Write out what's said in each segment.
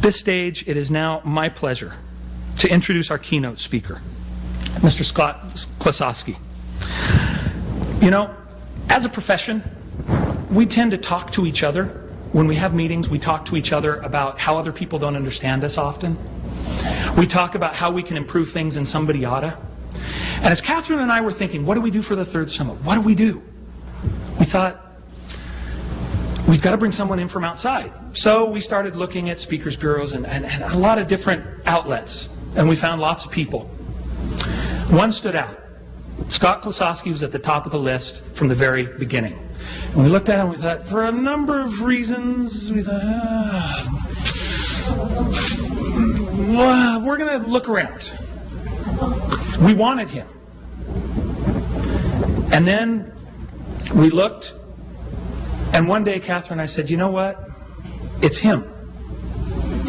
this stage, it is now my pleasure to introduce our keynote speaker, Mr. Scott Klososky. You know, as a profession, we tend to talk to each other. When we have meetings, we talk to each other about how other people don't understand us often. We talk about how we can improve things and somebody oughta. And as Catherine and I were thinking, what do we do for the third summit? What do we do? We thought, we've got to bring someone in from outside. So we started looking at speakers bureaus and a lot of different outlets. And we found lots of people. One stood out. Scott Klososky was at the top of the list from the very beginning. And we looked at him and we thought, for a number of reasons, we thought, we're going to look around. We wanted him. And then we looked, and one day Catherine and I said, you know what? It's him.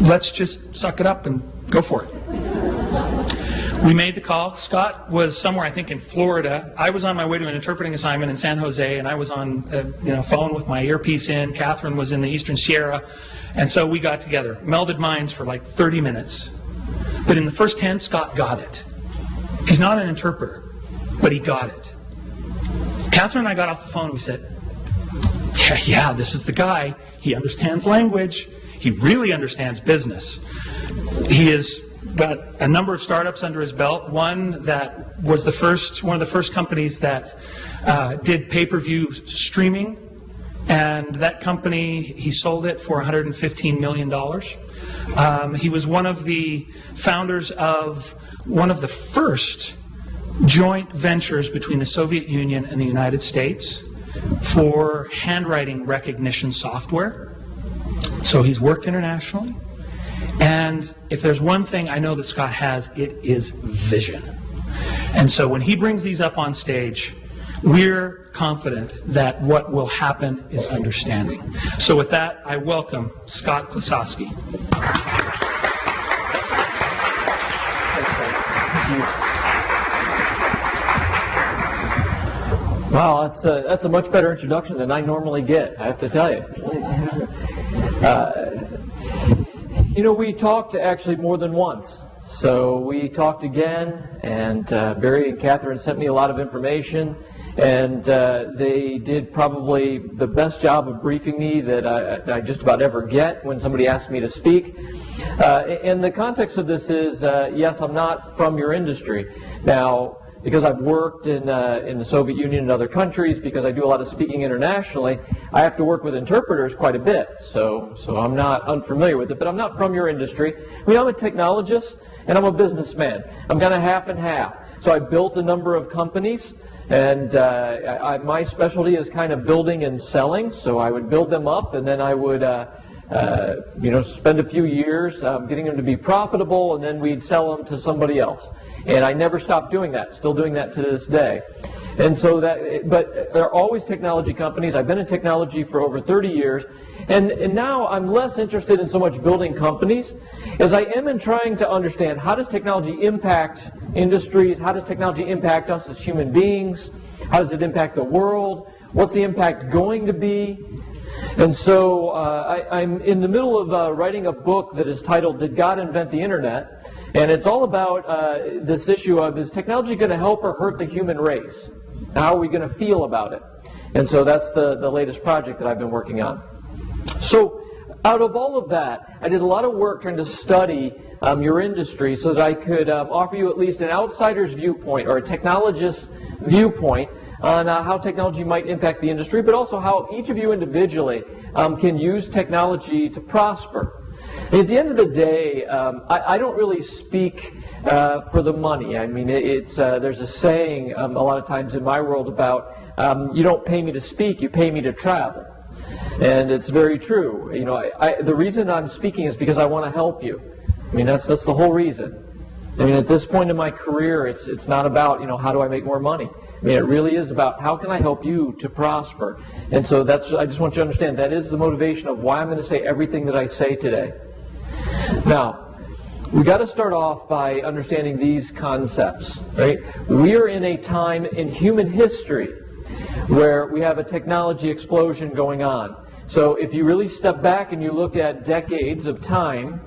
Let's just suck it up and go for it. We made the call. Scott was somewhere, I think, in Florida. I was on my way to an interpreting assignment in San Jose, and I was on phone with my earpiece in. Catherine was in the Eastern Sierra. And so we got together, melded minds for like 30 minutes. But in the first 10, Scott got it. He's not an interpreter, but he got it. Catherine and I got off the phone and we said, yeah, this is the guy. He understands language. He really understands business. He has got a number of startups under his belt. One that was one of the first companies that did pay-per-view streaming. And that company, he sold it for $115 million. He was one of the founders of one of the first joint ventures between the Soviet Union and the United States for handwriting recognition software. So he's worked internationally. And if there's one thing I know that Scott has, it is vision. And so when he brings these up on stage, we're confident that what will happen is understanding. So with that, I welcome Scott Klososky. Wow, that's a much better introduction than I normally get, I have to tell you. We talked actually more than once. So we talked again, and Barry and Catherine sent me a lot of information, and they did probably the best job of briefing me that I just about ever get when somebody asks me to speak. And the context of this is, yes, I'm not from your industry. Now, because I've worked in the Soviet Union and other countries, because I do a lot of speaking internationally, I have to work with interpreters quite a bit. So I'm not unfamiliar with it, but I'm not from your industry. I mean, I'm a technologist and I'm a businessman. I'm kind of half and half. So I built a number of companies, and my specialty is kind of building and selling. So I would build them up, and then I would spend a few years getting them to be profitable, and then we'd sell them to somebody else. And I never stopped doing that, still doing that to this day. And so but there are always technology companies. I've been in technology for over 30 years, and now I'm less interested in so much building companies as I am in trying to understand, how does technology impact industries? How does technology impact us as human beings? How does it impact the world? What's the impact going to be? And so I'm in the middle of writing a book that is titled, Did God Invent the Internet? And it's all about this issue of, is technology going to help or hurt the human race? How are we going to feel about it? And so that's the latest project that I've been working on. So out of all of that, I did a lot of work trying to study your industry so that I could offer you at least an outsider's viewpoint or a technologist's viewpoint on how technology might impact the industry, but also how each of you individually can use technology to prosper. And at the end of the day, I don't really speak for the money. I mean, there's a saying a lot of times in my world about, you don't pay me to speak, you pay me to travel. And it's very true. The reason I'm speaking is because I want to help you. I mean, that's the whole reason. I mean, at this point in my career, it's not about, how do I make more money? I mean, it really is about how can I help you to prosper. And so I just want you to understand that is the motivation of why I'm going to say everything that I say today. Now, we got to start off by understanding these concepts, right? We are in a time in human history where we have a technology explosion going on. So if you really step back and you look at decades of time,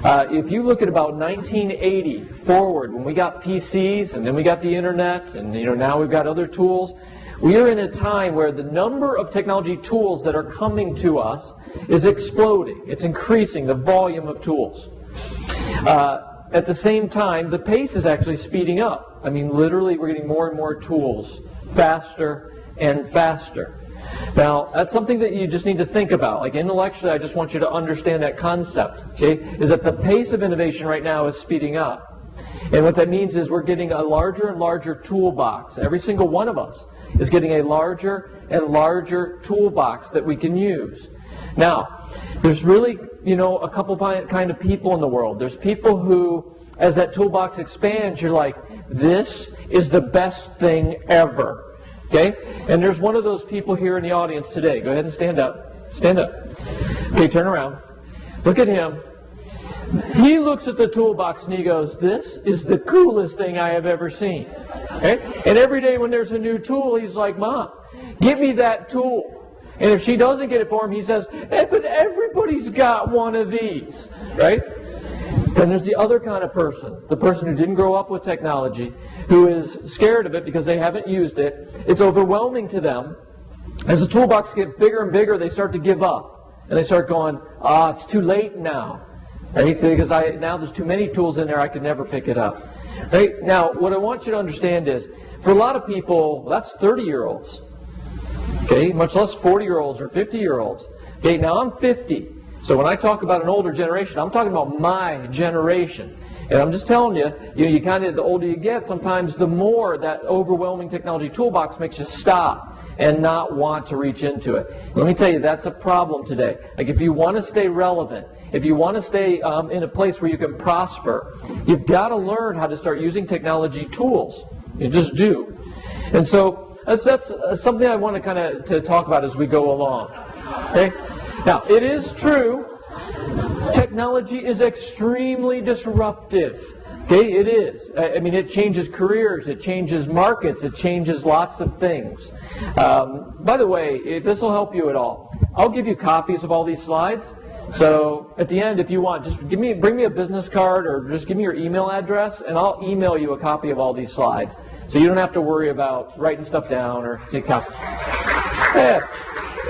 If you look at about 1980 forward, when we got PCs and then we got the internet and now we've got other tools, we are in a time where the number of technology tools that are coming to us is exploding. It's increasing, the volume of tools. At the same time, the pace is actually speeding up. I mean, literally, we're getting more and more tools, faster and faster. Now, that's something that you just need to think about. Like intellectually, I just want you to understand that concept, okay? Is that the pace of innovation right now is speeding up. And what that means is we're getting a larger and larger toolbox. Every single one of us is getting a larger and larger toolbox that we can use. Now, there's really, a couple kind of people in the world. There's people who, as that toolbox expands, you're like, this is the best thing ever. Okay? And there's one of those people here in the audience today. Go ahead and stand up. Stand up. Okay, turn around. Look at him. He looks at the toolbox and he goes, this is the coolest thing I have ever seen. Okay? And every day when there's a new tool, he's like, Mom, give me that tool. And if she doesn't get it for him, he says, but everybody's got one of these, right? Then there's the other kind of person, the person who didn't grow up with technology, who is scared of it because they haven't used it. It's overwhelming to them. As the toolbox gets bigger and bigger, they start to give up. And they start going, it's too late now, right? Because now there's too many tools in there, I can never pick it up. Right? Now, what I want you to understand is, for a lot of people, that's 30-year-olds. Okay, much less 40-year-olds or 50-year-olds. Okay, now I'm 50. So when I talk about an older generation, I'm talking about my generation. And I'm just telling you, you kind of, the older you get, sometimes the more that overwhelming technology toolbox makes you stop and not want to reach into it. Let me tell you, that's a problem today. Like if you want to stay relevant, if you want to stay in a place where you can prosper, you've got to learn how to start using technology tools. You just do. And so that's something I want to kind of to talk about as we go along. Okay? Now, it is true, technology is extremely disruptive. Okay, it is. I mean, it changes careers, it changes markets, it changes lots of things. By the way, if this will help you at all, I'll give you copies of all these slides. So at the end, if you want, just bring me a business card or just give me your email address, and I'll email you a copy of all these slides. So you don't have to worry about writing stuff down or take copies. Yeah.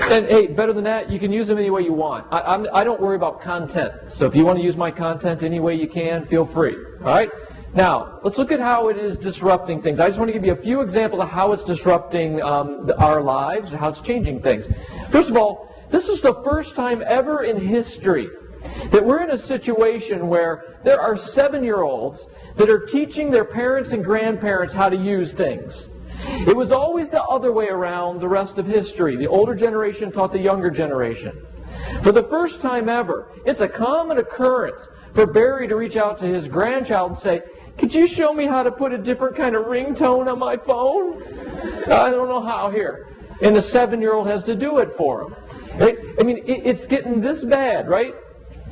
And hey, better than that, you can use them any way you want. I don't worry about content. So if you want to use my content any way you can, feel free. All right? Now, let's look at how it is disrupting things. I just want to give you a few examples of how it's disrupting our lives and how it's changing things. First of all, this is the first time ever in history that we're in a situation where there are 7-year-olds that are teaching their parents and grandparents how to use things. It was always the other way around the rest of history. The older generation taught the younger generation. For the first time ever, it's a common occurrence for Barry to reach out to his grandchild and say, could you show me how to put a different kind of ringtone on my phone? I don't know how here. And the 7-year-old has to do it for him. Right? I mean, it's getting this bad, right?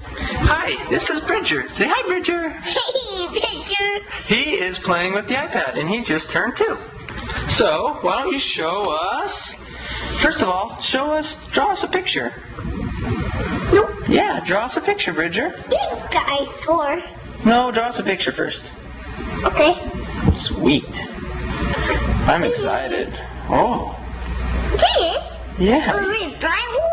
Hi, this is Bridger. Say hi, Bridger. Hey, Bridger. He is playing with the iPad, and he just turned 2. So, why don't you show us... First of all, draw us a picture. Nope. Yeah, draw us a picture, Bridger. Big dinosaur. No, draw us a picture first. Okay. Sweet. I'm excited. Oh. This? Yeah. A red one?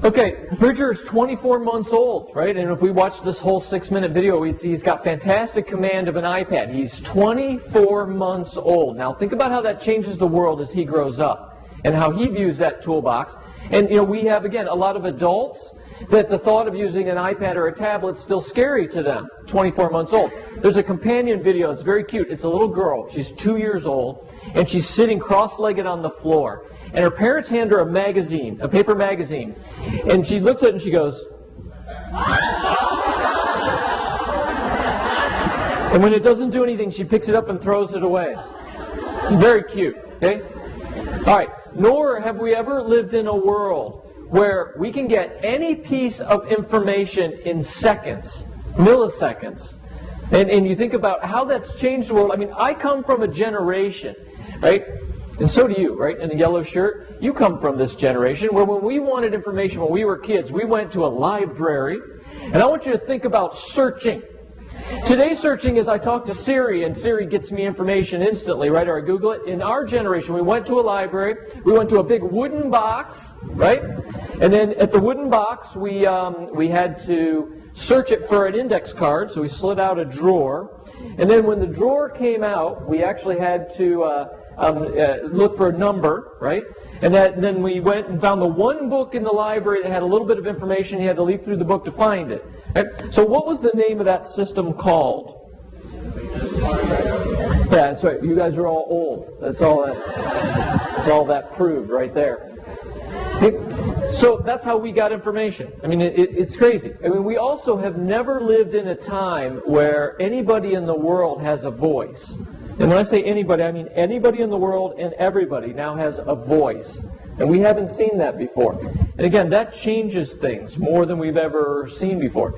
Okay, Bridger is 24 months old, right? And if we watch this whole 6-minute video, we'd see he's got fantastic command of an iPad. He's 24 months old. Now, think about how that changes the world as he grows up and how he views that toolbox. And, we have, again, a lot of adults that the thought of using an iPad or a tablet is still scary to them, 24 months old. There's a companion video. It's very cute. It's a little girl. She's 2 years old, and she's sitting cross-legged on the floor. And her parents hand her a magazine, a paper magazine. And she looks at it and she goes... And when it doesn't do anything, she picks it up and throws it away. It's very cute, okay? All right, nor have we ever lived in a world where we can get any piece of information in seconds, milliseconds. And you think about how that's changed the world. I mean, I come from a generation, right? And so do you, right? In the yellow shirt. You come from this generation where when we wanted information when we were kids, we went to a library And I want you to think about searching. Today's searching is I talk to Siri, and Siri gets me information instantly, right? Or I Google it. In our generation, we went to a library, we went to a big wooden box, right? And then at the wooden box, we had to search it for an index card, so we slid out a drawer. And then when the drawer came out, we actually had to look for a number, right? And then we went and found the one book in the library that had a little bit of information. You had to leaf through the book to find it. Right? So what was the name of that system called? Yeah, that's right. You guys are all old. That's all that proved right there. So that's how we got information. I mean, it's crazy. I mean, we also have never lived in a time where anybody in the world has a voice. And when I say anybody, I mean anybody in the world, and everybody now has a voice. And we haven't seen that before. And again, that changes things more than we've ever seen before.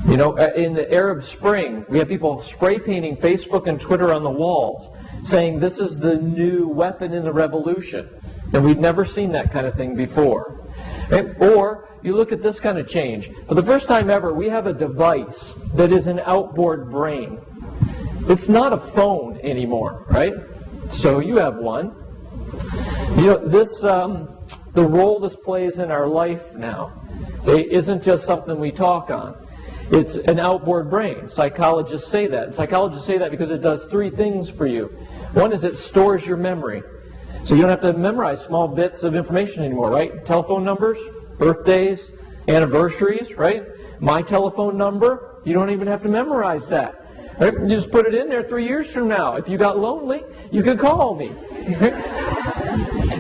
You know, in the Arab Spring, we had people spray painting Facebook and Twitter on the walls, saying this is the new weapon in the revolution. And we've never seen that kind of thing before. Right? Or you look at this kind of change. For the first time ever, we have a device that is an outboard brain. It's not a phone anymore, right? So you have one. You know, this, the role this plays in our life now, it isn't just something we talk on. It's an outboard brain. Psychologists say that. And psychologists say that because it does three things for you. One is it stores your memory. So you don't have to memorize small bits of information anymore, right? Telephone numbers, birthdays, anniversaries, right? My telephone number, you don't even have to memorize that. Right? You just put it in there 3 years from now. If you got lonely, you could call me.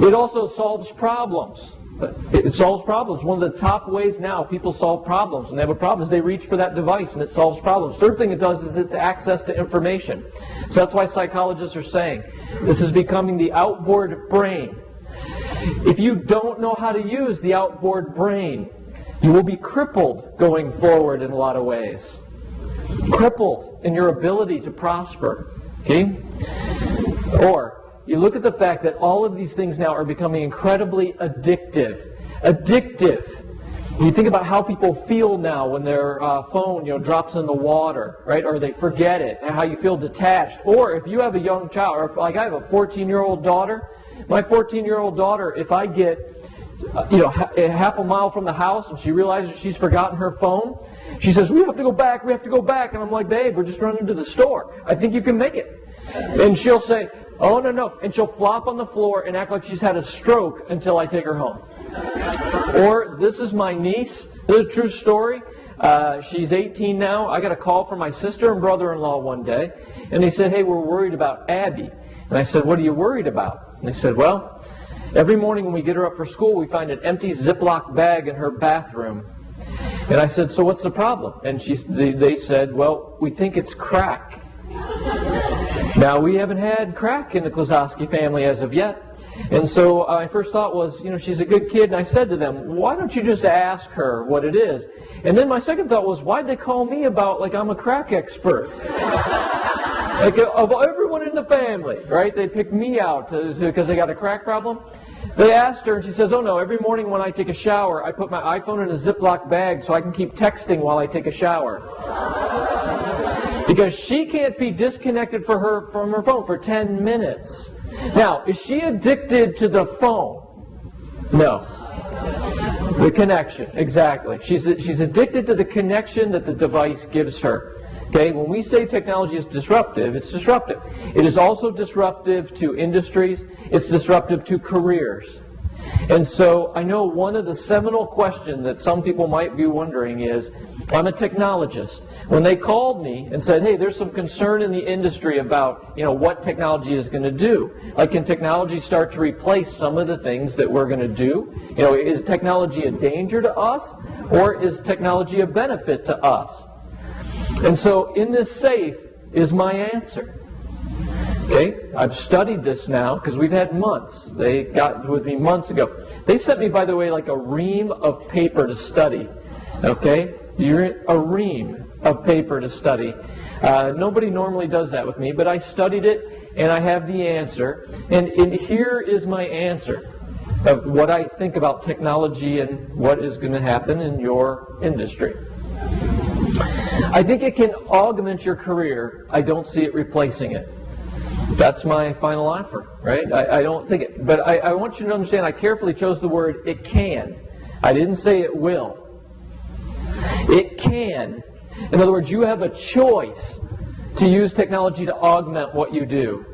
It also solves problems. It solves problems. One of the top ways now people solve problems when they have a problem is they reach for that device and it solves problems. Third thing it does is it's access to information. So that's why psychologists are saying this is becoming the outboard brain. If you don't know how to use the outboard brain, you will be crippled going forward in a lot of ways. Crippled in your ability to prosper. Okay? Or you look at the fact that all of these things now are becoming incredibly addictive. Addictive. You think about how people feel now when their phone, drops in the water, right? Or they forget it, and how you feel detached. Or if you have a young child, or if, like I have a 14-year-old daughter, my 14-year-old daughter, if I get half a mile from the house and she realizes she's forgotten her phone, she says, we have to go back, and I'm like, babe, we're just running to the store. I think you can make it. And she'll say, oh, no, and she'll flop on the floor and act like she's had a stroke until I take her home. Or, this is my niece, this is a true story. She's 18 now. I got a call from my sister and brother-in-law one day, and they said, hey, we're worried about Abby. And I said, what are you worried about? And they said, well, every morning when we get her up for school, we find an empty Ziploc bag in her bathroom. And I said, so what's the problem? And they said, well, we think it's crack. Now, we haven't had crack in the Klososky family as of yet. And so my first thought was, she's a good kid. And I said to them, why don't you just ask her what it is? And then my second thought was, why'd they call me about like I'm a crack expert? Like of everyone in the family, right? They picked me out because they got a crack problem. They asked her, and she says, oh no, every morning when I take a shower, I put my iPhone in a Ziploc bag so I can keep texting while I take a shower. Because she can't be disconnected from her phone for 10 minutes. Now, is she addicted to the phone? No. The connection, exactly. She's addicted to the connection that the device gives her. Okay, when we say technology is disruptive, it's disruptive. It is also disruptive to industries. It's disruptive to careers. And so I know one of the seminal questions that some people might be wondering is, I'm a technologist. When they called me and said, hey, there's some concern in the industry about what technology is going to do. Like, can technology start to replace some of the things that we're going to do? Is technology a danger to us, or is technology a benefit to us? And so in this safe is my answer. Okay, I've studied this now because we've had months. They got with me months ago. They sent me, by the way, like a ream of paper to study. Okay, you're a ream of paper to study. Nobody normally does that with me, but I studied it and I have the answer. And here is my answer of what I think about technology and what is going to happen in your industry. I think it can augment your career. I don't see it replacing it. That's my final offer, right? I don't think it. But I want you to understand, I carefully chose the word it can. I didn't say it will. It can. In other words, you have a choice to use technology to augment what you do.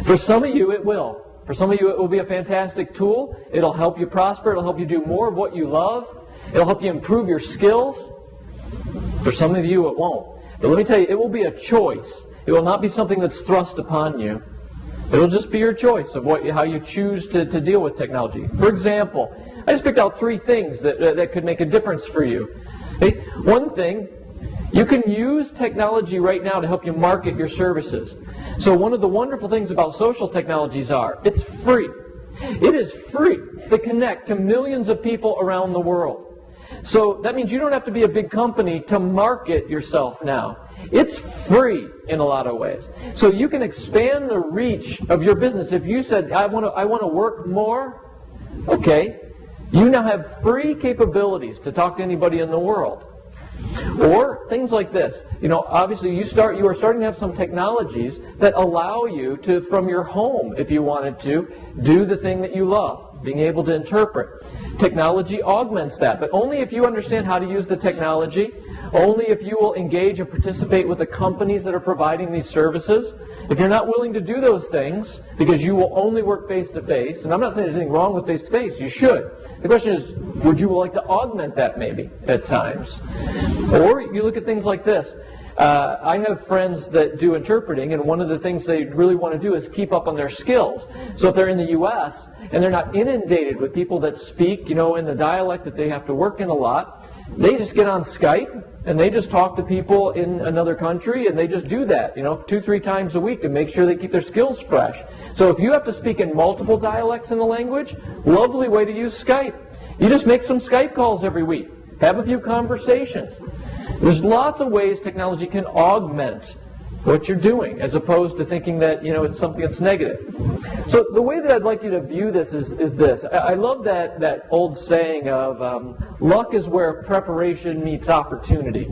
For some of you, it will. For some of you, it will be a fantastic tool. It'll help you prosper. It'll help you do more of what you love. It'll help you improve your skills. For some of you, it won't. But let me tell you, it will be a choice. It will not be something that's thrust upon you. It'll just be your choice of how you choose to deal with technology. For example, I just picked out 3 things that could make a difference for you. Okay? One thing, you can use technology right now to help you market your services. So one of the wonderful things about social technologies it's free. It is free to connect to millions of people around the world. So that means you don't have to be a big company to market yourself now. It's free in a lot of ways. So you can expand the reach of your business. If you said, I want to work more, okay, you now have free capabilities to talk to anybody in the world. Or things like this. Obviously you are starting to have some technologies that allow you to, from your home, if you wanted to, do the thing that you love, being able to interpret. Technology augments that, but only if you understand how to use the technology, only if you will engage and participate with the companies that are providing these services. If you're not willing to do those things, because you will only work face-to-face, and I'm not saying there's anything wrong with face-to-face, you should. The question is, would you like to augment that maybe at times? Or you look at things like this. I have friends that do interpreting, and one of the things they really want to do is keep up on their skills. So if they're in the U.S. and they're not inundated with people that speak, in the dialect that they have to work in a lot, they just get on Skype and they just talk to people in another country, and they just do that, 2-3 times a week to make sure they keep their skills fresh. So if you have to speak in multiple dialects in the language, lovely way to use Skype. You just make some Skype calls every week. Have a few conversations. There's lots of ways technology can augment what you're doing, as opposed to thinking that it's something that's negative. So the way that I'd like you to view this is this. I love that old saying of luck is where preparation meets opportunity.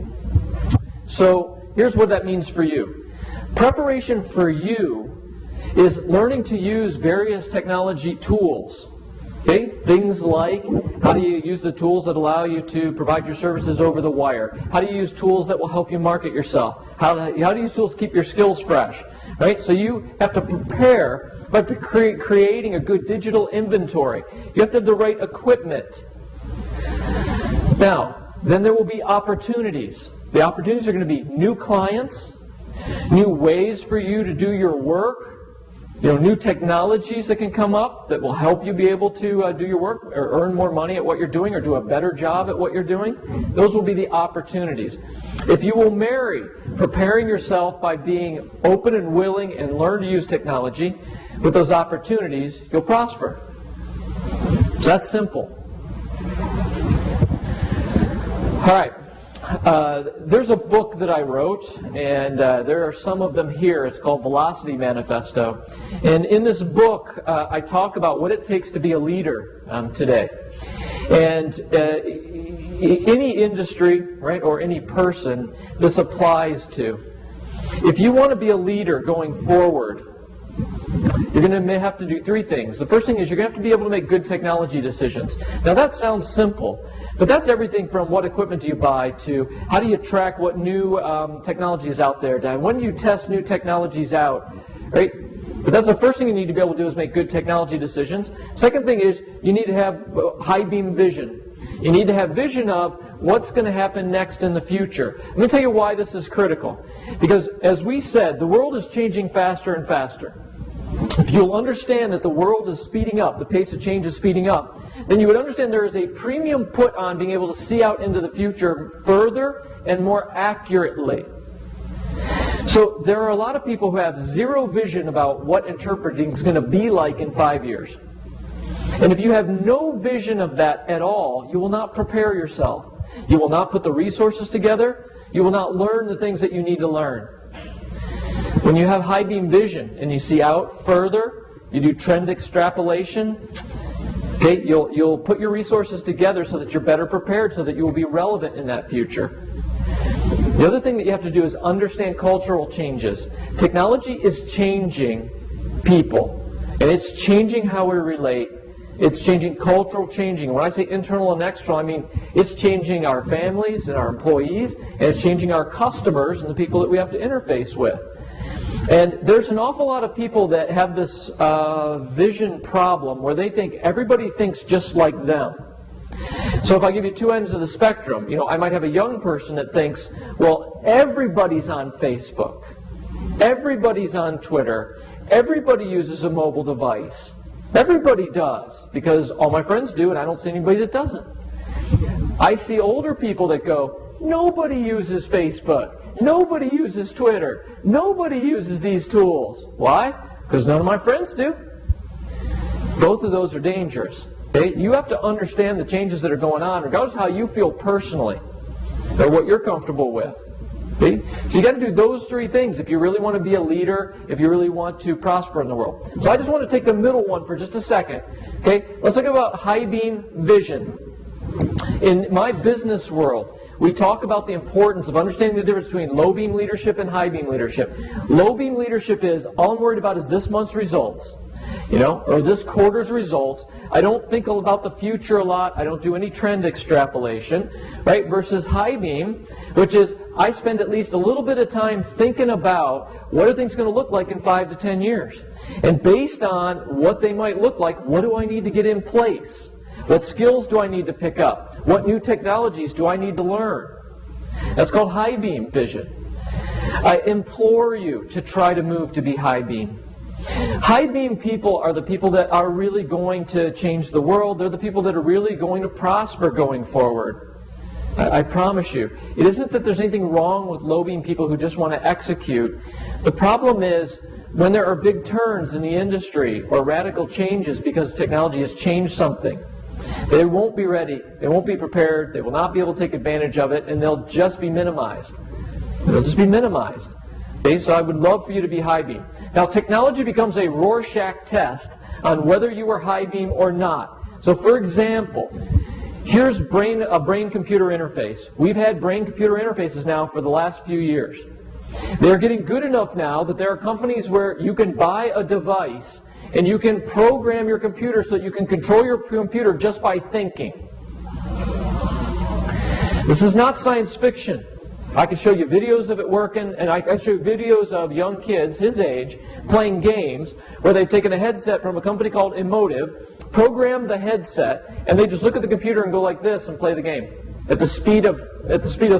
So here's what that means for you. Preparation for you is learning to use various technology tools. Okay? Things like, how do you use the tools that allow you to provide your services over the wire? How do you use tools that will help you market yourself? How do you use tools to keep your skills fresh? Right? So you have to prepare by creating a good digital inventory. You have to have the right equipment. Now, then there will be opportunities. The opportunities are going to be new clients, new ways for you to do your work, new technologies that can come up that will help you be able to do your work or earn more money at what you're doing or do a better job at what you're doing. Those will be the opportunities. If you will marry preparing yourself by being open and willing and learn to use technology with those opportunities, you'll prosper. It's that simple. All right. There's a book that I wrote, and there are some of them here. It's called Velocity Manifesto. And in this book, I talk about what it takes to be a leader today. And any industry, right, or any person this applies to. If you want to be a leader going forward, you're going to have to do 3 things. The first thing is you're going to have to be able to make good technology decisions. Now that sounds simple, but that's everything from what equipment do you buy to how do you track what new technology is out there, when do you test new technologies out, right? But that's the first thing you need to be able to do is make good technology decisions. Second thing is you need to have high beam vision. You need to have vision of what's going to happen next in the future. Let me tell you why this is critical. Because as we said, the world is changing faster and faster. If you'll understand that the world is speeding up, the pace of change is speeding up, then you would understand there is a premium put on being able to see out into the future further and more accurately. So there are a lot of people who have zero vision about what interpreting is going to be like in 5 years. And if you have no vision of that at all, you will not prepare yourself. You will not put the resources together. You will not learn the things that you need to learn. When you have high beam vision and you see out further, you do trend extrapolation, okay, you'll put your resources together so that you're better prepared, so that you will be relevant in that future. The other thing that you have to do is understand cultural changes. Technology is changing people, and it's changing how we relate. It's changing cultural changing. When I say internal and external, I mean it's changing our families and our employees, and it's changing our customers and the people that we have to interface with. And there's an awful lot of people that have this vision problem where they think everybody thinks just like them. So if I give you two ends of the spectrum, I might have a young person that thinks, well, everybody's on Facebook, everybody's on Twitter, everybody uses a mobile device. Everybody does, because all my friends do, and I don't see anybody that doesn't. I see older people that go, nobody uses Facebook, nobody uses Twitter, nobody uses these tools. Why? Because none of my friends do. Both of those are dangerous. Okay? You have to understand the changes that are going on, regardless of how you feel personally, or what you're comfortable with. Okay? So you got to do those three things if you really want to be a leader, if you really want to prosper in the world. So I just want to take the middle one for just a second. Okay? Let's talk about high beam vision. In my business world, we talk about the importance of understanding the difference between low beam leadership and high beam leadership. Low beam leadership is, all I'm worried about is this month's results. Or this quarter's results. I don't think about the future a lot. I don't do any trend extrapolation, right? Versus high beam, which is I spend at least a little bit of time thinking about what are things going to look like in 5 to 10 years. And based on what they might look like, what do I need to get in place? What skills do I need to pick up? What new technologies do I need to learn? That's called high beam vision. I implore you to try to move to be high beam. High beam people are the people that are really going to change the world. They're the people that are really going to prosper going forward. I promise you. It isn't that there's anything wrong with low beam people who just want to execute. The problem is when there are big turns in the industry or radical changes because technology has changed something. They won't be ready. They won't be prepared. They will not be able to take advantage of it, and they'll just be minimized. They'll just be minimized. Okay, so I would love for you to be high beam. Now, technology becomes a Rorschach test on whether you are high beam or not. So, for example, here's a brain-computer interface. We've had brain-computer interfaces now for the last few years. They're getting good enough now that there are companies where you can buy a device and you can program your computer so that you can control your computer just by thinking. This is not science fiction. I can show you videos of it working, and I can show you videos of young kids his age playing games where they've taken a headset from a company called Emotive, programmed the headset, and they just look at the computer and go like this and play the game at the speed of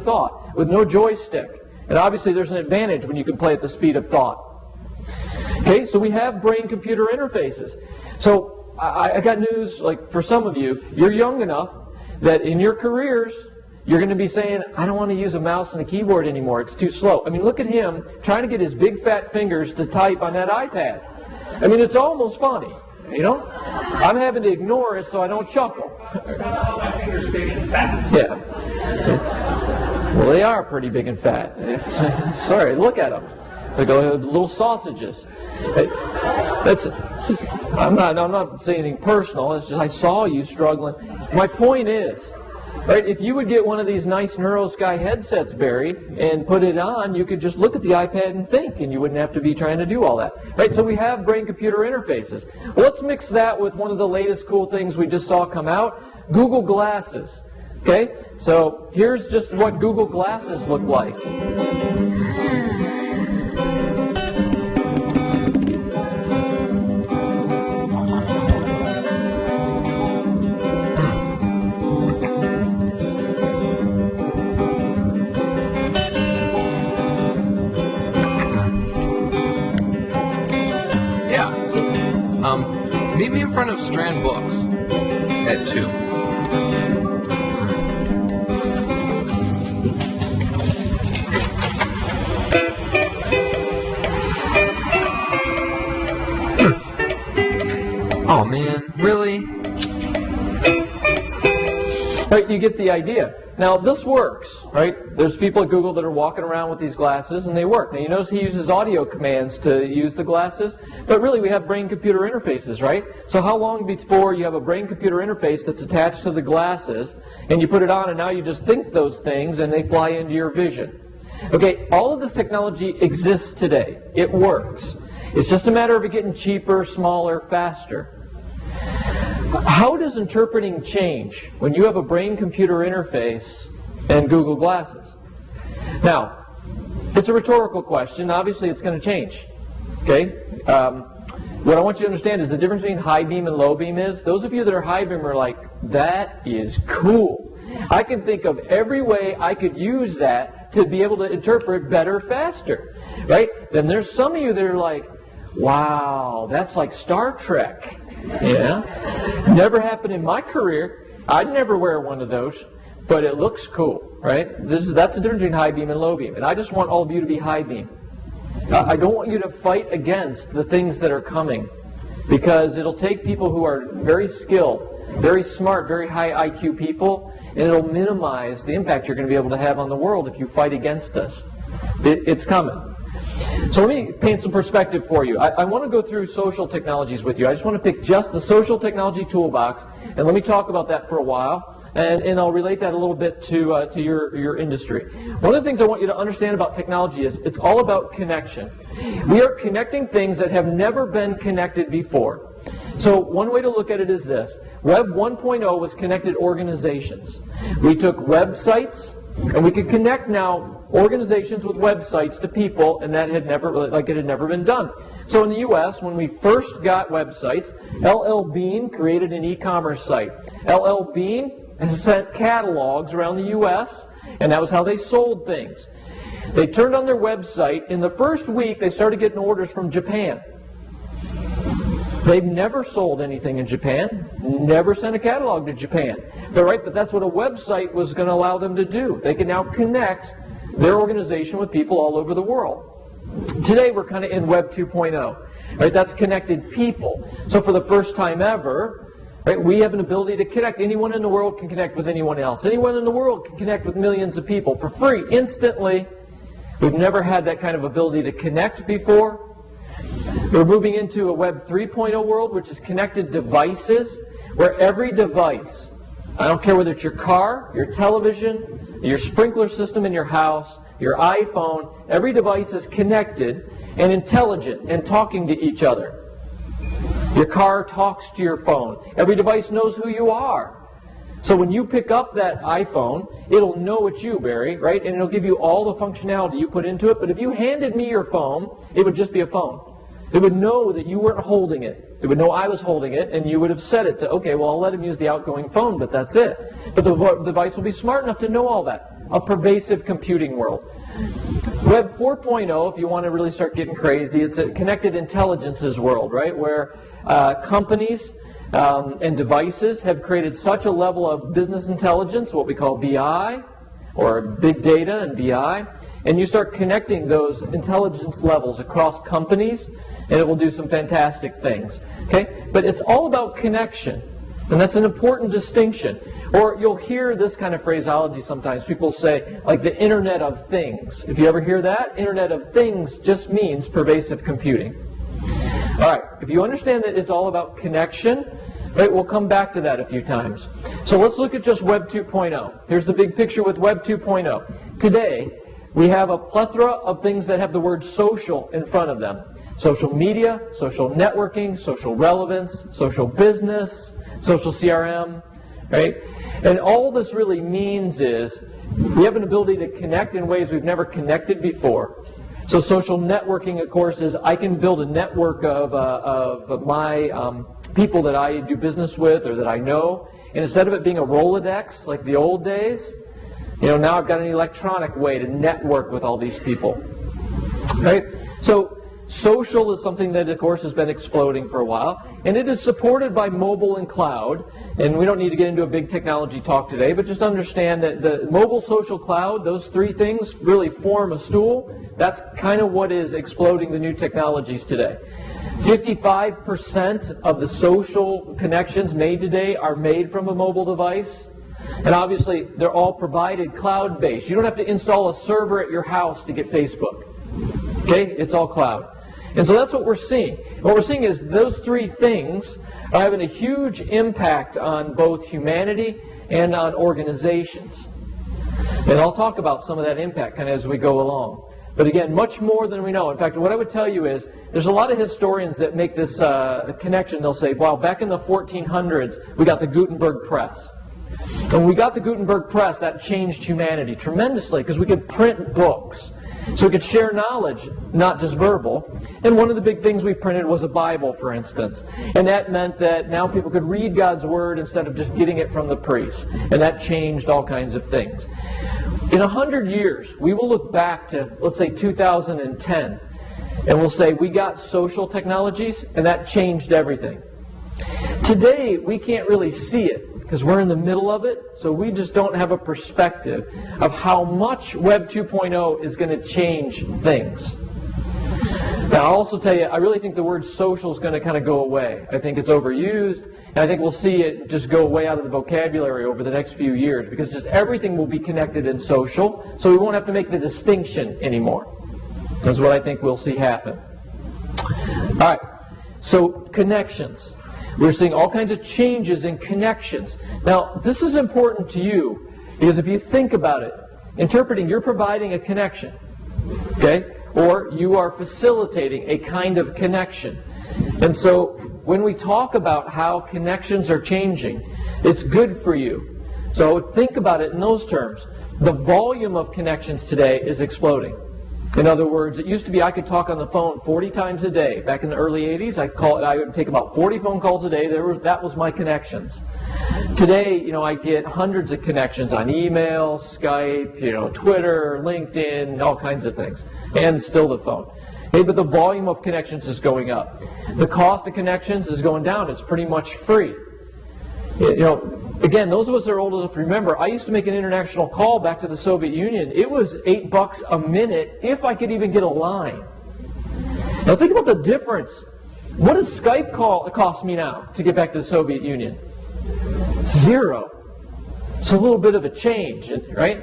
thought with no joystick. And obviously there's an advantage when you can play at the speed of thought. Okay, so we have brain-computer interfaces. So I got news, like for some of you, you're young enough that in your careers, you're going to be saying, I don't want to use a mouse and a keyboard anymore. It's too slow. I mean, look at him trying to get his big fat fingers to type on that iPad. I mean, it's almost funny, I'm having to ignore it so I don't chuckle. My fingers big and fat. Yeah. Well, they are pretty big and fat. Sorry, look at them. Like little sausages. I'm not saying anything personal. It's just I saw you struggling. My point is, right, if you would get one of these nice NeuroSky headsets, Barry, and put it on, you could just look at the iPad and think, and you wouldn't have to be trying to do all that. Right, so we have brain-computer interfaces. Well, let's mix that with one of the latest cool things we just saw come out, Google Glasses. Okay, so here's just what Google Glasses look like. Meet me in front of Strand Books at 2. Oh man, really? Right, you get the idea. Now, this works, right? There's people at Google that are walking around with these glasses, and they work. Now, you notice he uses audio commands to use the glasses, but really we have brain-computer interfaces, right? So how long before you have a brain-computer interface that's attached to the glasses, and you put it on, and now you just think those things, and they fly into your vision? Okay, all of this technology exists today. It works. It's just a matter of it getting cheaper, smaller, faster. How does interpreting change when you have a brain-computer interface and Google Glasses? Now, it's a rhetorical question. Obviously, it's going to change. Okay? What I want you to understand is the difference between high beam and low beam is, those of you that are high beam are like, that is cool. I can think of every way I could use that to be able to interpret better, faster. Right? Then there's some of you that are like, wow, that's like Star Trek. Yeah? Never happened in my career. I'd never wear one of those, but it looks cool. Right? That's the difference between high beam and low beam. And I just want all of you to be high beam. I don't want you to fight against the things that are coming, because it'll take people who are very skilled, very smart, very high IQ people, and it'll minimize the impact you're going to be able to have on the world if you fight against this. It's coming. So let me paint some perspective for you. I want to go through social technologies with you. I just want to pick just the social technology toolbox, and let me talk about that for a while. And I'll relate that a little bit to your industry. One of the things I want you to understand about technology is it's all about connection. We are connecting things that have never been connected before. So one way to look at it is this. Web 1.0 was connected organizations. We took websites, and we could connect now organizations with websites to people, and that had never, like it had never been done. So in the U.S., when we first got websites, LL Bean created an e-commerce site. LL Bean sent catalogs around the U.S., and that was how they sold things. They turned on their website. In the first week, they started getting orders from Japan. They've never sold anything in Japan, never sent a catalog to Japan. But that's what a website was going to allow them to do. They can now connect their organization with people all over the world. Today, we're kind of in Web 2.0. Right? That's connected people. So for the first time ever, right, we have an ability to connect. Anyone in the world can connect with anyone else. Anyone in the world can connect with millions of people for free, instantly. We've never had that kind of ability to connect before. We're moving into a Web 3.0 world, which is connected devices, where every device, I don't care whether it's your car, your television, your sprinkler system in your house, your iPhone, every device is connected and intelligent and talking to each other. Your car talks to your phone. Every device knows who you are. So when you pick up that iPhone, it'll know it's you, Barry, right? And it'll give you all the functionality you put into it. But if you handed me your phone, it would just be a phone. It would know that you weren't holding it. It would know I was holding it, and you would have set it to, okay, well, I'll let him use the outgoing phone, but that's it. But the device will be smart enough to know all that. A pervasive computing world. Web 4.0, if you want to really start getting crazy, it's a connected intelligences world, right? Where companies and devices have created such a level of business intelligence, what we call BI, or big data and BI, and you start connecting those intelligence levels across companies, and it will do some fantastic things. Okay? But it's all about connection, and that's an important distinction. Or you'll hear this kind of phraseology sometimes. People say, like the Internet of Things. If you ever hear that, Internet of Things just means pervasive computing. All right, if you understand that it's all about connection, right, we'll come back to that a few times. So let's look at just Web 2.0. Here's the big picture with Web 2.0. Today, we have a plethora of things that have the word social in front of them. Social media, social networking, social relevance, social business, social CRM, right? And all this really means is we have an ability to connect in ways we've never connected before. So social networking, of course, is I can build a network of my people that I do business with or that I know. And instead of it being a Rolodex like the old days, now I've got an electronic way to network with all these people. Right? So social is something that, of course, has been exploding for a while. And it is supported by mobile and cloud. And we don't need to get into a big technology talk today, but just understand that the mobile, social, cloud, those three things really form a stool. That's kind of what is exploding the new technologies today. 55% of the social connections made today are made from a mobile device. And obviously, they're all provided cloud-based. You don't have to install a server at your house to get Facebook. Okay? It's all cloud. And so that's what we're seeing. What we're seeing is those three things are having a huge impact on both humanity and on organizations. And I'll talk about some of that impact kind of as we go along. But again, much more than we know. In fact, what I would tell you is there's a lot of historians that make this connection. They'll say, well, back in the 1400s, we got the Gutenberg press. And when we got the Gutenberg press, that changed humanity tremendously because we could print books. So we could share knowledge, not just verbal. And one of the big things we printed was a Bible, for instance. And that meant that now people could read God's Word instead of just getting it from the priest. And that changed all kinds of things. In 100 years, we will look back to, let's say, 2010, and we'll say we got social technologies, and that changed everything. Today, we can't really see it because we're in the middle of it, so we just don't have a perspective of how much Web 2.0 is going to change things. Now, I'll also tell you, I really think the word social is going to kind of go away. I think it's overused, and I think we'll see it just go way out of the vocabulary over the next few years because just everything will be connected in social, so we won't have to make the distinction anymore. That's what I think we'll see happen. All right, so connections. We're seeing all kinds of changes in connections. Now, this is important to you because if you think about it, interpreting, you're providing a connection, okay? Or you are facilitating a kind of connection. And so when we talk about how connections are changing, it's good for you. So think about it in those terms. The volume of connections today is exploding. In other words, it used to be I could talk on the phone 40 times a day. Back in the early 80s, I would take about 40 phone calls a day. That was my connections. Today, I get hundreds of connections on email, Skype, Twitter, LinkedIn, all kinds of things, and still the phone. Okay, but the volume of connections is going up. The cost of connections is going down. It's pretty much free. Again, those of us that are old enough to remember, I used to make an international call back to the Soviet Union. It was $8 a minute if I could even get a line. Now think about the difference. What does Skype call cost me now to get back to the Soviet Union? $0. It's a little bit of a change, right?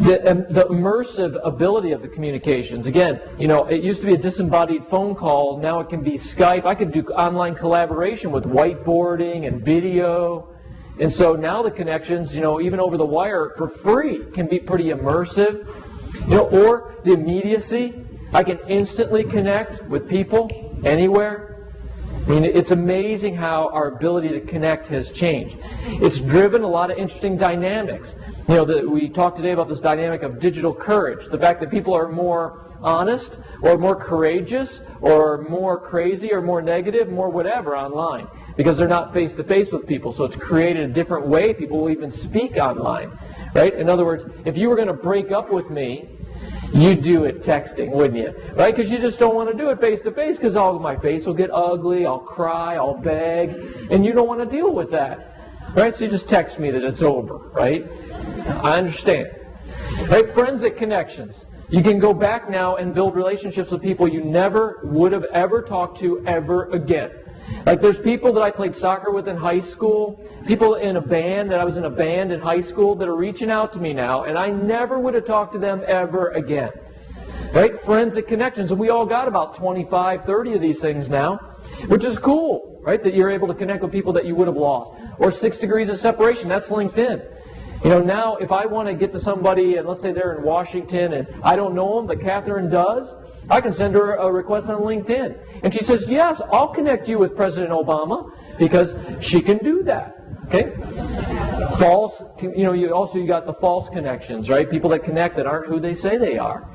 The immersive ability of the communications. Again, it used to be a disembodied phone call. Now it can be Skype. I could do online collaboration with whiteboarding and video. And so now the connections, even over the wire for free, can be pretty immersive. Or the immediacy. I can instantly connect with people anywhere. I mean, it's amazing how our ability to connect has changed. It's driven a lot of interesting dynamics. We talked today about this dynamic of digital courage. The fact that people are more honest, or more courageous, or more crazy, or more negative, more whatever online. Because they're not face-to-face with people, so it's created a different way people will even speak online. Right? In other words, if you were going to break up with me, you'd do it texting, wouldn't you? Right? Because you just don't want to do it face-to-face because my face will get ugly, I'll cry, I'll beg, and you don't want to deal with that. Right? So you just text me that it's over, right? I understand. Right? Forensic connections. You can go back now and build relationships with people you never would have ever talked to ever again. Like there's people that I played soccer with in high school, people in a band, that I was in a band in high school that are reaching out to me now, and I never would have talked to them ever again. Right? Forensic connections. And we all got about 25, 30 of these things now, which is cool, right? That you're able to connect with people that you would have lost. Or 6 degrees of separation. That's LinkedIn. Now if I want to get to somebody, and let's say they're in Washington, and I don't know them, but Catherine does, I can send her a request on LinkedIn. And she says, yes, I'll connect you with President Obama, because she can do that. Okay? False, you got the false connections, right? People that connect that aren't who they say they are.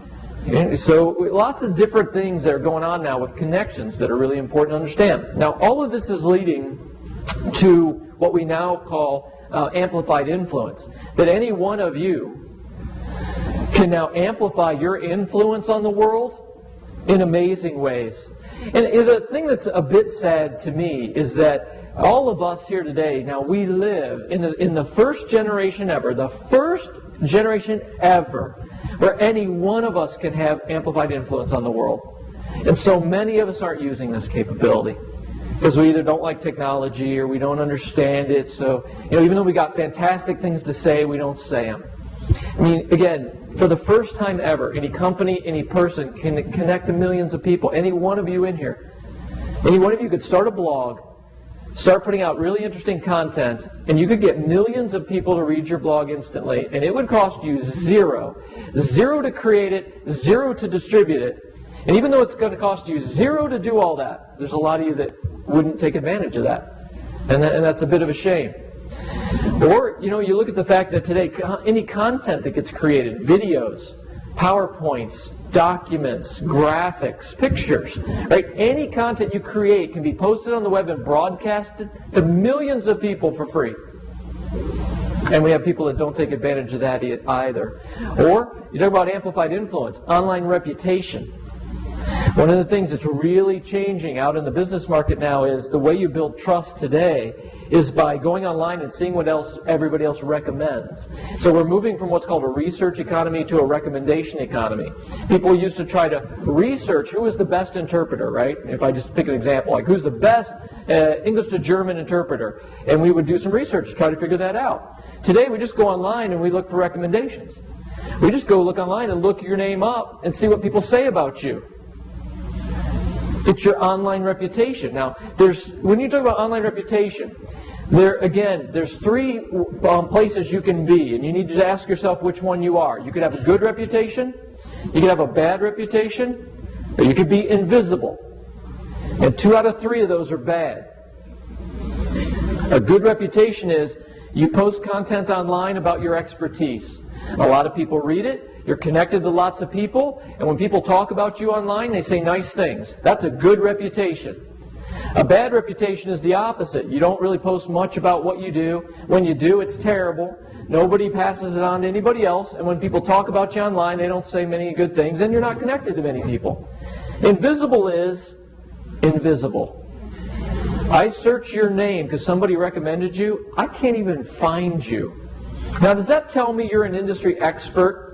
Okay? So lots of different things that are going on now with connections that are really important to understand. Now, all of this is leading to what we now call amplified influence. That any one of you can now amplify your influence on the world in amazing ways. And the thing that's a bit sad to me is that all of us here today, now we live in the first generation ever, where any one of us can have amplified influence on the world. And so many of us aren't using this capability because we either don't like technology or we don't understand it. So, even though we got fantastic things to say, we don't say them. I mean, again, for the first time ever, any company, any person can connect to millions of people. Any one of you in here, any one of you could start a blog start putting out really interesting content, and you could get millions of people to read your blog instantly, and it would cost you zero. Zero to create it, zero to distribute it. And even though it's going to cost you zero to do all that, there's a lot of you that wouldn't take advantage of that. And that's a bit of a shame. Or, you look at the fact that today, any content that gets created, videos, PowerPoints, documents, graphics, pictures, right? Any content you create can be posted on the web and broadcasted to millions of people for free. And we have people that don't take advantage of that either. Or, you talk about amplified influence, online reputation. One of the things that's really changing out in the business market now is the way you build trust today is by going online and seeing what else everybody else recommends. So we're moving from what's called a research economy to a recommendation economy. People used to try to research who is the best interpreter, right? If I just pick an example, like who's the best English to German interpreter, and we would do some research to try to figure that out. Today we just go online and we look for recommendations. We just go look online and look your name up and see what people say about you. It's your online reputation. Now, when you talk about online reputation, there's three places you can be, and you need to ask yourself which one you are. You could have a good reputation, you could have a bad reputation, or you could be invisible. And 2 out of 3 of those are bad. A good reputation is you post content online about your expertise. A lot of people read it. You're connected to lots of people, and when people talk about you online, they say nice things. That's a good reputation. A bad reputation is the opposite. You don't really post much about what you do. When you do, it's terrible. Nobody passes it on to anybody else, and when people talk about you online, they don't say many good things, and you're not connected to many people. Invisible is invisible. I search your name because somebody recommended you. I can't even find you. Now, does that tell me you're an industry expert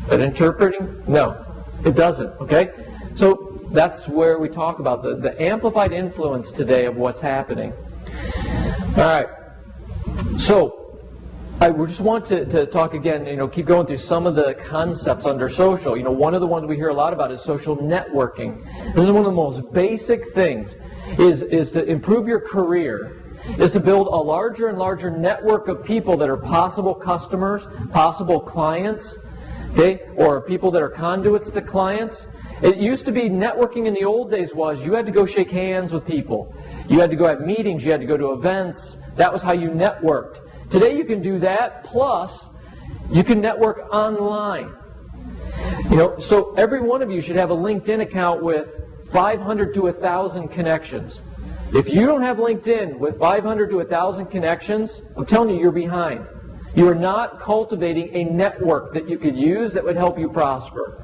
at interpreting? No, it doesn't, okay? So that's where we talk about the amplified influence today of what's happening. All right, so I just want to talk again, keep going through some of the concepts under social. One of the ones we hear a lot about is social networking. This is one of the most basic things, is to improve your career, is to build a larger and larger network of people that are possible customers, possible clients, okay, or people that are conduits to clients. It used to be networking in the old days was you had to go shake hands with people. You had to go at meetings, you had to go to events. That was how you networked. Today you can do that, plus you can network online. So every one of you should have a LinkedIn account with 500 to 1,000 connections. If you don't have LinkedIn with 500 to 1,000 connections, I'm telling you, you're behind. You are not cultivating a network that you could use that would help you prosper.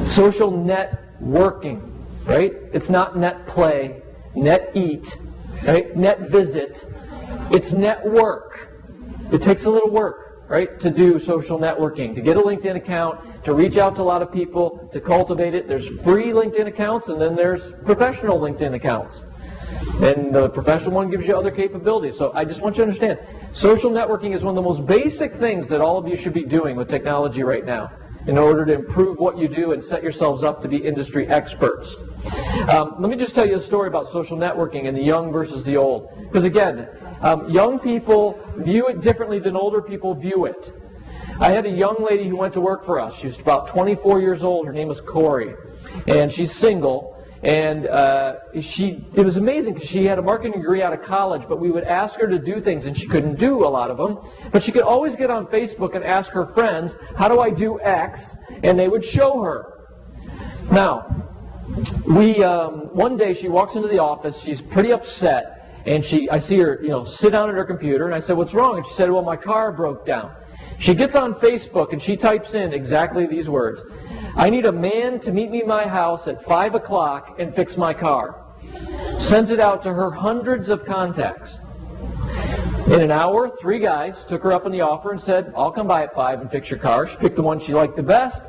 Social networking, right? It's not net play, net eat, right? Net visit. It's network. It takes a little work, right, to do social networking, to get a LinkedIn account, to reach out to a lot of people, to cultivate it. There's free LinkedIn accounts, and then there's professional LinkedIn accounts. And the professional one gives you other capabilities. So I just want you to understand, social networking is one of the most basic things that all of you should be doing with technology right now in order to improve what you do and set yourselves up to be industry experts. Let me just tell you a story about social networking and the young versus the old. Because again, young people view it differently than older people view it. I had a young lady who went to work for us. She was about 24 years old. Her name was Corey. And she's single. And it was amazing because she had a marketing degree out of college, but we would ask her to do things, and she couldn't do a lot of them. But she could always get on Facebook and ask her friends, how do I do X? And they would show her. Now, one day she walks into the office. She's pretty upset, and I see her, sit down at her computer, and I said, what's wrong? And she said, well, my car broke down. She gets on Facebook, and she types in exactly these words. I need a man to meet me in my house at 5 o'clock and fix my car. Sends it out to her hundreds of contacts. In an hour, 3 guys took her up on the offer and said, I'll come by at 5 and fix your car. She picked the one she liked the best.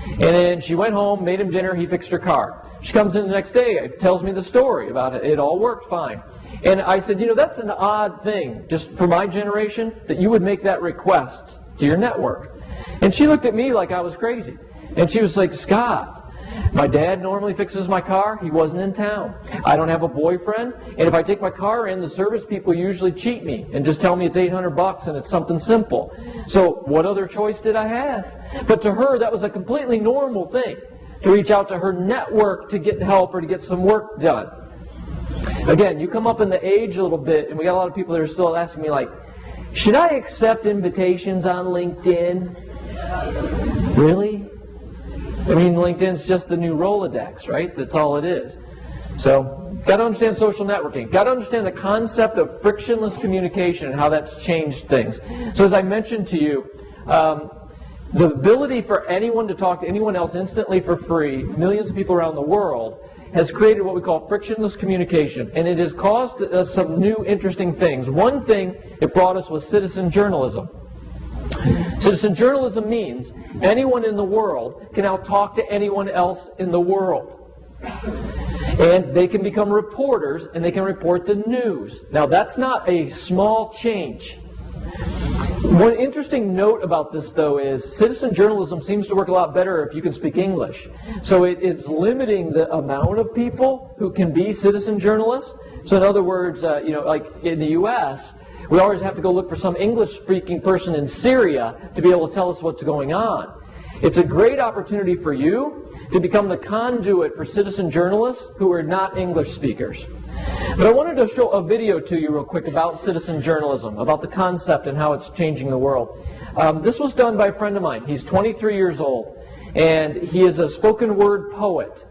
And then she went home, made him dinner, he fixed her car. She comes in the next day, tells me the story about it. It all worked fine. And I said, that's an odd thing, just for my generation, that you would make that request to your network. And she looked at me like I was crazy. And she was like, Scott, My dad normally fixes my car. He wasn't in town. I don't have a boyfriend. And if I take my car in, the service people usually cheat me and just tell me it's $800 and it's something simple. So what other choice did I have? But to her, that was a completely normal thing, to reach out to her network to get help or to get some work done. Again, you come up in the age a little bit, and we got a lot of people that are still asking me, like, should I accept invitations on LinkedIn? Really? I mean, LinkedIn's just the new Rolodex, right? That's all it is. So, got to understand social networking. Got to understand the concept of frictionless communication and how that's changed things. So as I mentioned to you, the ability for anyone to talk to anyone else instantly for free, millions of people around the world, has created what we call frictionless communication. And it has caused some new interesting things. One thing it brought us was citizen journalism. Citizen journalism means anyone in the world can now talk to anyone else in the world. And they can become reporters, and they can report the news. Now, that's not a small change. One interesting note about this, though, is citizen journalism seems to work a lot better if you can speak English. So it's limiting the amount of people who can be citizen journalists. So in other words, like in the U.S., we always have to go look for some English-speaking person in Syria to be able to tell us what's going on. It's a great opportunity for you to become the conduit for citizen journalists who are not English speakers. But I wanted to show a video to you real quick about citizen journalism, about the concept and how it's changing the world. This was done by a friend of mine. He's 23 years old, and he is a spoken word poet.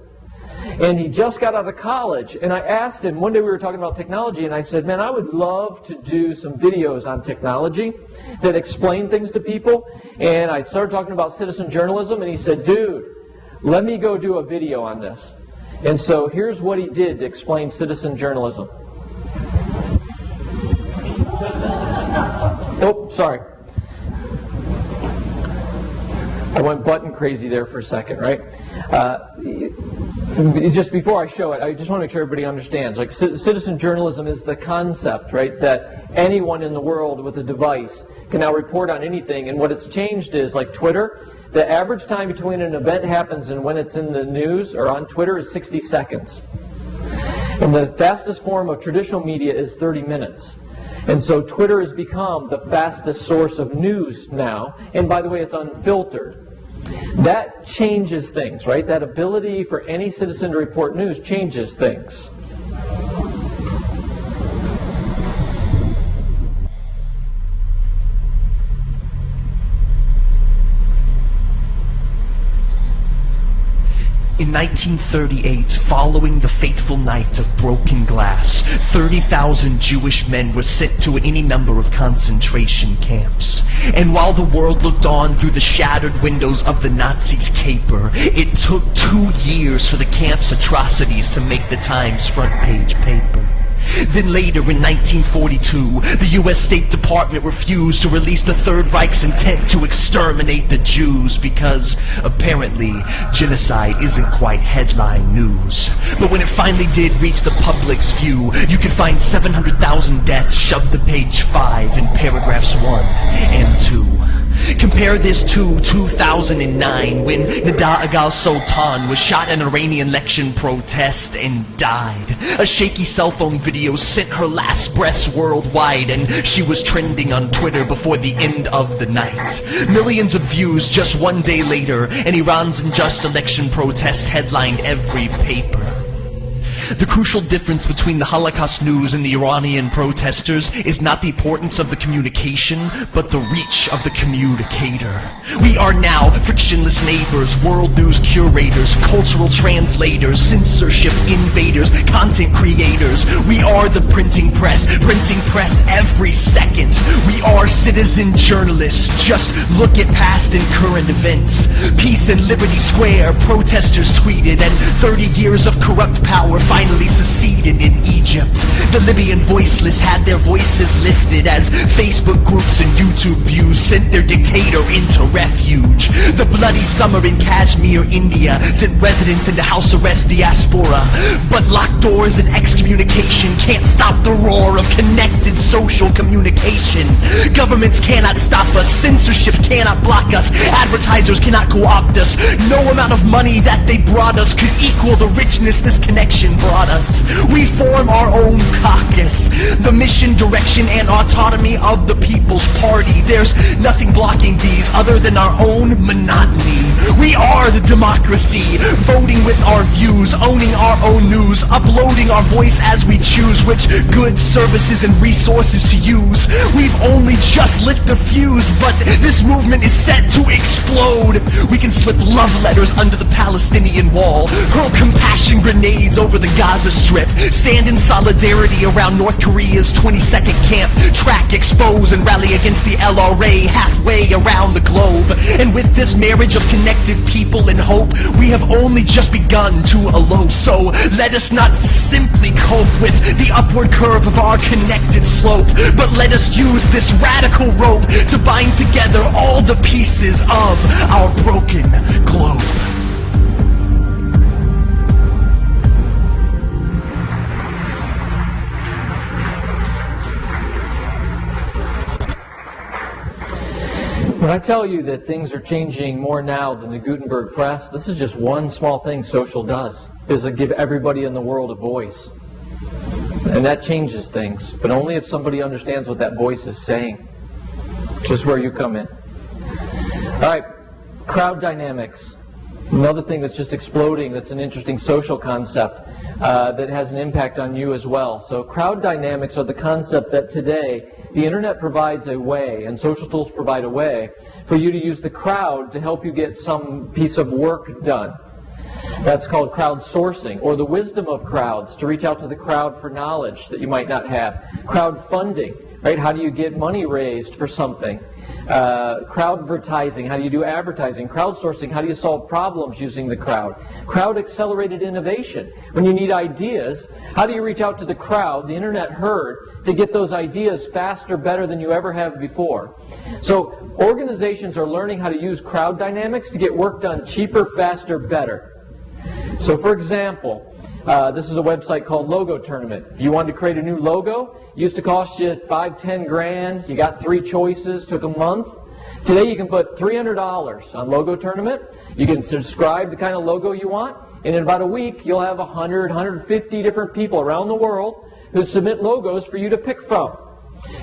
And he just got out of college, and I asked him, one day we were talking about technology, and I said, man, I would love to do some videos on technology that explain things to people. And I started talking about citizen journalism, and he said, dude, let me go do a video on this. And so here's what he did to explain citizen journalism. Oh, sorry. I went button crazy there for a second, right? Just before I show it, I just want to make sure everybody understands. Like, citizen journalism is the concept, right, that anyone in the world with a device can now report on anything. And what it's changed is, like Twitter, the average time between an event happens and when it's in the news or on Twitter is 60 seconds. And the fastest form of traditional media is 30 minutes. And so Twitter has become the fastest source of news now. And by the way, it's unfiltered. That changes things, right? That ability for any citizen to report news changes things. In 1938, following the fateful night of broken glass, 30,000 Jewish men were sent to any number of concentration camps. And while the world looked on through the shattered windows of the Nazis' caper, it took 2 years for the camp's atrocities to make the Times front page paper. Then later, in 1942, the U.S. State Department refused to release the Third Reich's intent to exterminate the Jews because, apparently, genocide isn't quite headline news. But when it finally did reach the public's view, you could find 700,000 deaths shoved to page 5 in paragraphs 1 and 2. Compare this to 2009, when Nida Agal Sultan was shot in an Iranian election protest and died. A shaky cell phone video sent her last breaths worldwide, and she was trending on Twitter before the end of the night. Millions of views just one day later, and Iran's unjust election protest headlined every paper. The crucial difference between the Holocaust news and the Iranian protesters is not the importance of the communication, but the reach of the communicator. We are now frictionless neighbors, world news curators, cultural translators, censorship invaders, content creators. We are the printing press every second. We are citizen journalists, just look at past and current events. Peace and Liberty Square, protesters tweeted, and 30 years of corrupt power finally seceded in Egypt. The Libyan voiceless had their voices lifted as Facebook groups and YouTube views sent their dictator into refuge. The bloody summer in Kashmir, India sent residents into house arrest diaspora. But locked doors and excommunication can't stop the roar of connected social communication. Governments cannot stop us, censorship cannot block us, advertisers cannot co-opt us. No amount of money that they brought us could equal the richness this connection brought us. We form our own caucus, the mission, direction, and autonomy of the People's Party. There's nothing blocking these other than our own monotony. We are the democracy, voting with our views, owning our own news, uploading our voice as we choose which goods, services, and resources to use. We've only just lit the fuse, but this movement is set to explode. We can slip love letters under the Palestinian wall, hurl compassion grenades over the Gaza Strip, stand in solidarity around North Korea's 22nd camp, track, expose, and rally against the LRA halfway around the globe. And with this marriage of connected people and hope, we have only just begun to elope. So let us not simply cope with the upward curve of our connected slope, but let us use this radical rope to bind together all the pieces of our broken globe. When I tell you that things are changing more now than the Gutenberg press, this is just one small thing social does, is it give everybody in the world a voice. And that changes things, but only if somebody understands what that voice is saying. Just where you come in. All right, crowd dynamics. Another thing that's just exploding, that's an interesting social concept that has an impact on you as well. So crowd dynamics are the concept that today the internet provides a way, and social tools provide a way, for you to use the crowd to help you get some piece of work done. That's called crowdsourcing, or the wisdom of crowds, to reach out to the crowd for knowledge that you might not have. Crowdfunding, right? How do you get money raised for something? Crowdvertising, how do you do advertising? Crowdsourcing, how do you solve problems using the crowd? Crowd-accelerated innovation, when you need ideas, how do you reach out to the crowd, the internet herd, to get those ideas faster, better than you ever have before? So organizations are learning how to use crowd dynamics to get work done cheaper, faster, better. So for example, this is a website called Logo Tournament. If you wanted to create a new logo, it used to cost you $5-10 grand. You got 3 choices, took a month. Today you can put $300 on Logo Tournament. You can describe the kind of logo you want, and in about a week you'll have 100, 150 different people around the world who submit logos for you to pick from.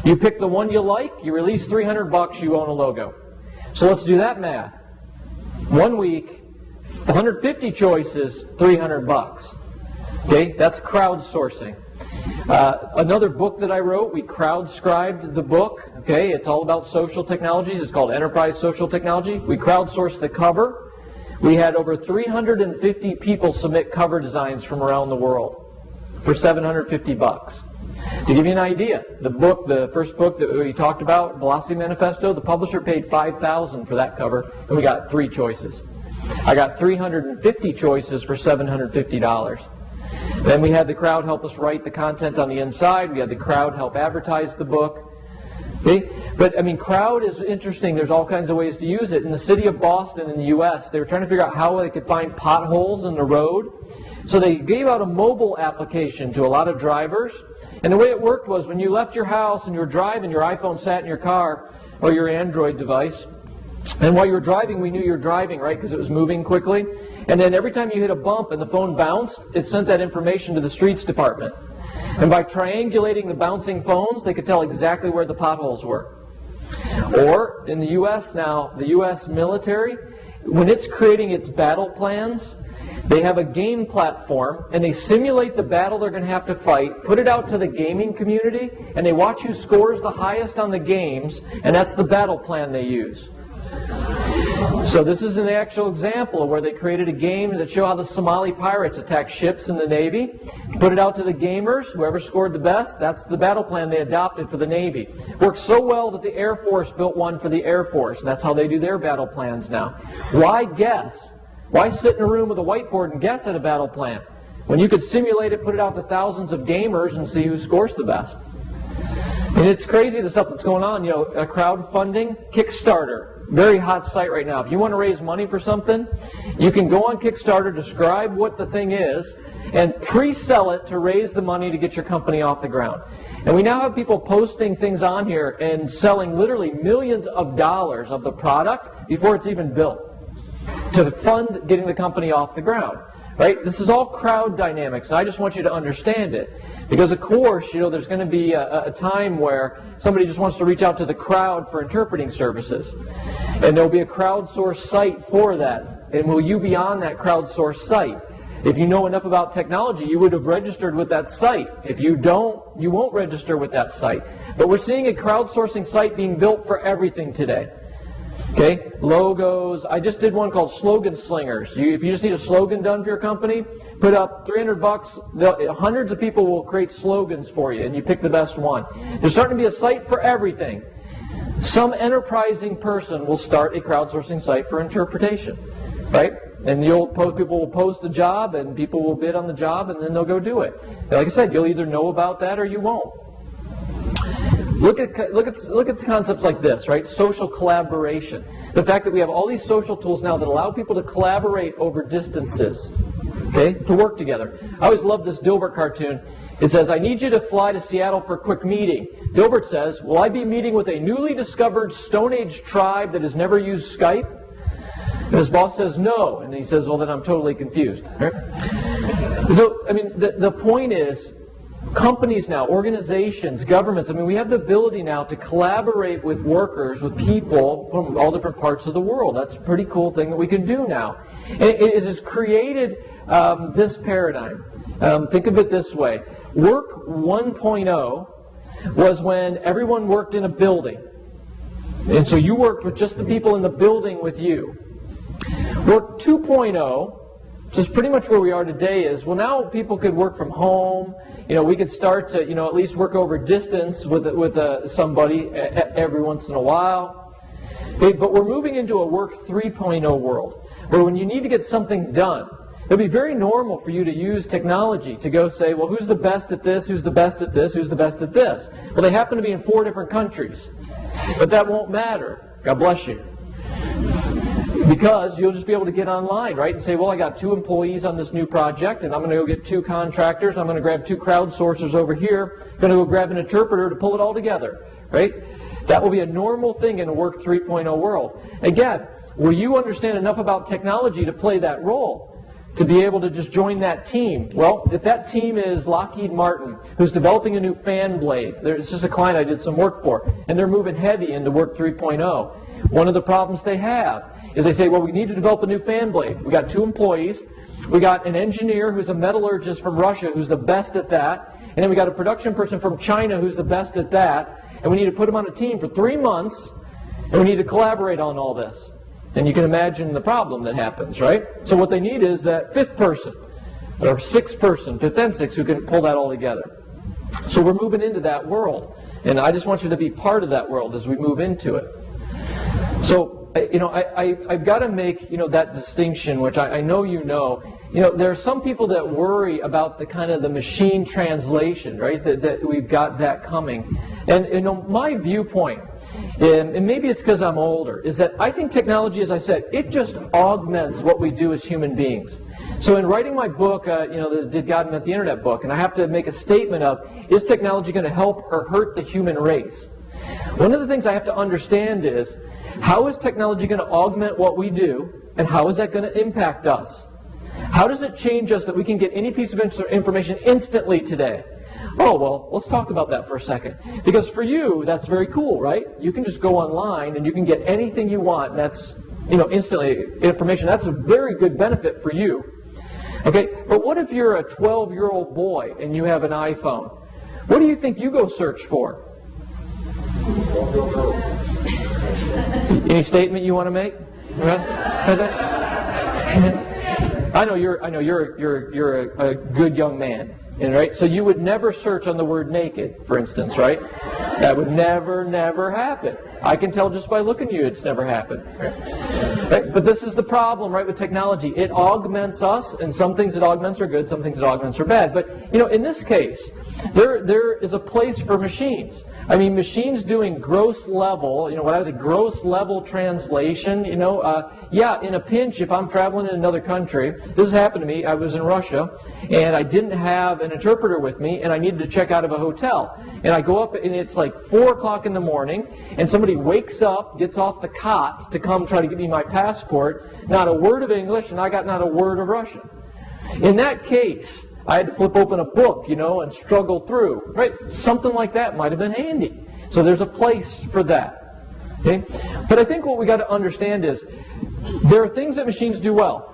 You pick the one you like, you release $300, you own a logo. So let's do that math. 1 week, 150 choices, $300. Okay, that's crowdsourcing. Another book that I wrote, we crowdscribed the book. Okay, it's all about social technologies. It's called Enterprise Social Technology. We crowdsourced the cover. We had over 350 people submit cover designs from around the world for $750. To give you an idea, the first book that we talked about, Velocity Manifesto, the publisher paid $5,000 for that cover, and we got 3 choices. I got 350 choices for $750. Then we had the crowd help us write the content on the inside. We had the crowd help advertise the book. Okay? But, I mean, crowd is interesting. There's all kinds of ways to use it. In the city of Boston in the U.S., they were trying to figure out how they could find potholes in the road. So they gave out a mobile application to a lot of drivers. And the way it worked was when you left your house and you were driving, your iPhone sat in your car or your Android device. And while you were driving, we knew you were driving, right, because it was moving quickly. And then every time you hit a bump and the phone bounced, it sent that information to the streets department. And by triangulating the bouncing phones, they could tell exactly where the potholes were. Or, in the U.S. now, the U.S. military, when it's creating its battle plans, they have a game platform, and they simulate the battle they're going to have to fight, put it out to the gaming community, and they watch who scores the highest on the games, and that's the battle plan they use. So this is an actual example of where they created a game that showed how the Somali pirates attack ships in the Navy. Put it out to the gamers. Whoever scored the best, that's the battle plan they adopted for the Navy. Worked so well that the Air Force built one for the Air Force. And that's how they do their battle plans now. Why guess? Why sit in a room with a whiteboard and guess at a battle plan? when you could simulate it, put it out to thousands of gamers and see who scores the best. And it's crazy the stuff that's going on. You know, crowdfunding, Kickstarter, very hot site right now. If you want to raise money for something, you can go on Kickstarter, describe what the thing is, and pre-sell it to raise the money to get your company off the ground. And we now have people posting things on here and selling literally millions of dollars of the product before it's even built to fund getting the company off the ground. Right? This is all crowd dynamics, and I just want you to understand it. Because, of course, you know, there's going to be a time where somebody just wants to reach out to the crowd for interpreting services. And there'll be a crowdsourced site for that. And will you be on that crowdsourced site? If you know enough about technology, you would have registered with that site. If you don't, you won't register with that site. But we're seeing a crowdsourcing site being built for everything today. Okay, logos. I just did one called Slogan Slingers. If you just need a slogan done for your company, put up $300. Hundreds of people will create slogans for you, and you pick the best one. There's starting to be a site for everything. Some enterprising person will start a crowdsourcing site for interpretation, right? And people will post a job, and people will bid on the job, and then they'll go do it. And like I said, you'll either know about that or you won't. Look at the concepts like this, right? Social collaboration. The fact that we have all these social tools now that allow people to collaborate over distances, okay, to work together. I always love this Dilbert cartoon. It says, I need you to fly to Seattle for a quick meeting. Dilbert says, will I be meeting with a newly discovered Stone Age tribe that has never used Skype? And his boss says no. And he says, well, then I'm totally confused. Right? So, I mean, the point is, companies now, organizations, governments, I mean, we have the ability now to collaborate with workers, with people from all different parts of the world. That's a pretty cool thing that we can do now. And it has created this paradigm. Think of it this way. Work 1.0 was when everyone worked in a building. And so you worked with just the people in the building with you. Work 2.0, which is pretty much where we are today, is, well, now people could work from home. You know, we could start to, you know, at least work over distance with somebody every once in a while. But we're moving into a work 3.0 world, where when you need to get something done, it'll be very normal for you to use technology to go say, well, who's the best at this, who's the best at this, who's the best at this? Well, they happen to be in 4 different countries. But that won't matter. God bless you. Because you'll just be able to get online, right, and say, well, I got 2 employees on this new project, and I'm going to go get 2 contractors, and I'm going to grab 2 crowdsourcers over here, I'm going to go grab an interpreter to pull it all together, right? That will be a normal thing in a Work 3.0 world. Again, will you understand enough about technology to play that role, to be able to just join that team? Well, if that team is Lockheed Martin, who's developing a new fan blade, it's just a client I did some work for, and they're moving heavy into Work 3.0. One of the problems they have is they say, well, we need to develop a new fan blade. We got 2 employees. We got an engineer who's a metallurgist from Russia who's the best at that. And then we got a production person from China who's the best at that. And we need to put them on a team for 3 months. And we need to collaborate on all this. And you can imagine the problem that happens, right? So what they need is that 5th person, or 6th person, 5th and 6th, who can pull that all together. So we're moving into that world. And I just want you to be part of that world as we move into it. So, you know, I've got to make, you know, that distinction, which I know you know. You know, there are some people that worry about the kind of the machine translation, right, that we've got that coming. And, you know, my viewpoint, and maybe it's because I'm older, is that I think technology, as I said, it just augments what we do as human beings. So in writing my book, you know, the Did God Invent the Internet book, and I have to make a statement of, is technology going to help or hurt the human race? One of the things I have to understand is, how is technology going to augment what we do, and how is that going to impact us? How does it change us that we can get any piece of information instantly today? Oh, well, let's talk about that for a second. Because for you, that's very cool, right? You can just go online and you can get anything you want, and that's, you know, instantly information. That's a very good benefit for you. Okay, but what if you're a 12-year-old boy and you have an iPhone? What do you think you go search for? Any statement you want to make? I know you're a good young man, right? So you would never search on the word naked, for instance, right? That would never happen. I can tell just by looking at you it's never happened. Right? But this is the problem, right, with technology. It augments us, and some things it augments are good, some things it augments are bad. But, in this case, there is a place for machines. I mean, machines doing gross level, what I was a gross level translation, in a pinch, if I'm traveling in another country, this has happened to me. I was in Russia, and I didn't have an interpreter with me, and I needed to check out of a hotel. And I go up, and it's like 4 o'clock in the morning, and somebody wakes up, gets off the cot to come try to give me my passport, not a word of English, and I got not a word of Russian. In that case, I had to flip open a book, and struggle through, right? Something like that might have been handy. So there's a place for that, okay? But I think what we got to understand is there are things that machines do well.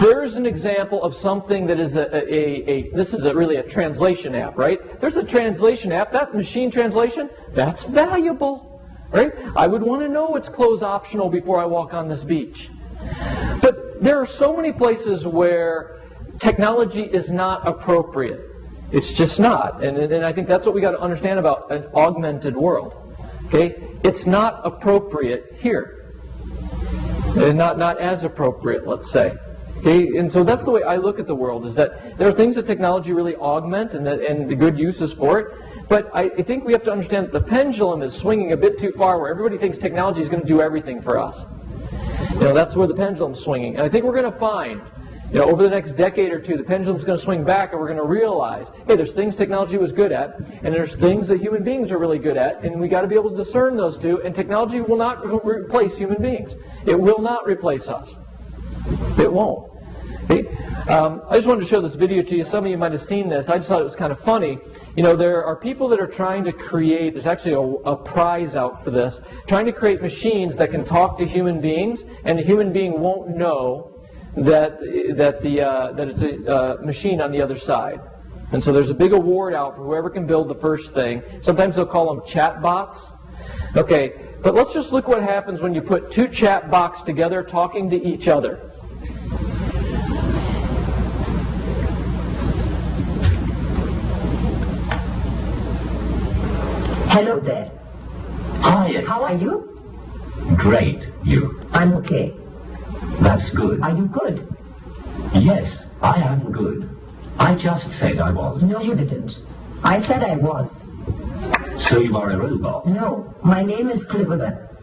There's an example of something that is really a translation app, right? There's a translation app, that machine translation, that's valuable, right? I would want to know it's clothes optional before I walk on this beach. But there are so many places where technology is not appropriate. It's just not. And I think that's what we got to understand about an augmented world. Okay? It's not appropriate here. And not as appropriate, let's say. Okay? And so that's the way I look at the world, is that there are things that technology really augment and the good uses for it. But I think we have to understand that the pendulum is swinging a bit too far, where everybody thinks technology is going to do everything for us. That's where the pendulum's swinging. And I think we're going to find, over the next decade or two, the pendulum's going to swing back, and we're going to realize, hey, there's things technology was good at, and there's things that human beings are really good at, and we got to be able to discern those two, and technology will not replace human beings. It will not replace us. It won't. Okay? I just wanted to show this video to you. Some of you might have seen this. I just thought it was kind of funny. There are people that are trying to create, there's actually a prize out for this, trying to create machines that can talk to human beings, and a human being won't know that it's a machine on the other side. And so there's a big award out for whoever can build the first thing. Sometimes they'll call them chat bots. Okay, but let's just look what happens when you put two chat bots together talking to each other. Hello there. Hi. How are you? Great. You? I'm okay. That's good. Are you good? Yes, I am good. I just said I was. No, you didn't. I said I was. So you are a robot? No, my name is Cliverbert.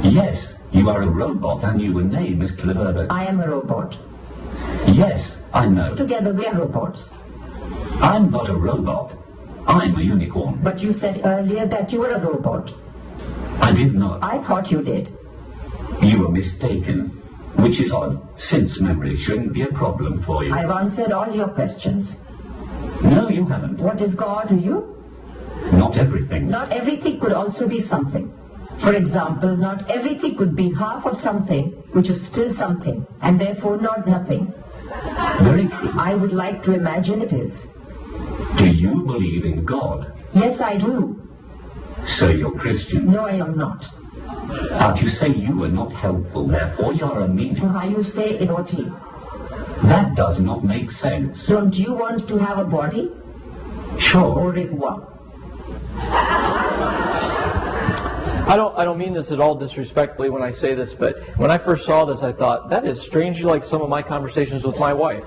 Yes, you are a robot and your name is Cliverbert. I am a robot. Yes, I know. Together we are robots. I'm not a robot. I'm a unicorn. But you said earlier that you were a robot. I did not. I thought you did. You were mistaken. Which is odd, since memory shouldn't be a problem for you. I've answered all your questions. No, you haven't. What is God to you? Not everything. Not everything could also be something. For example, not everything could be half of something, which is still something, and therefore not nothing. Very true. I would like to imagine it is. Do you believe in God? Yes, I do. So you're Christian? No, I am not. But you say you are not helpful, therefore you're a meaning. You say naughty. That does not make sense. Don't you want to have a body? Sure. Au revoir. I don't mean this at all disrespectfully when I say this, but when I first saw this, I thought, that is strangely like some of my conversations with my wife.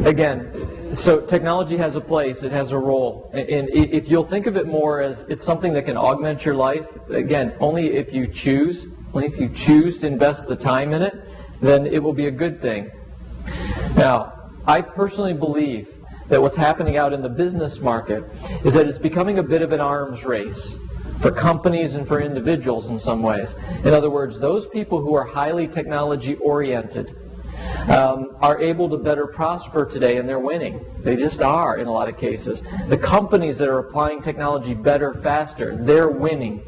Again, so technology has a place, it has a role, and if you'll think of it more as it's something that can augment your life, again, only if you choose to invest the time in it, then it will be a good thing. Now, I personally believe that what's happening out in the business market is that it's becoming a bit of an arms race for companies and for individuals in some ways. In other words, those people who are highly technology oriented are able to better prosper today, and they're winning. They just are in a lot of cases. The companies that are applying technology better, faster, they're winning.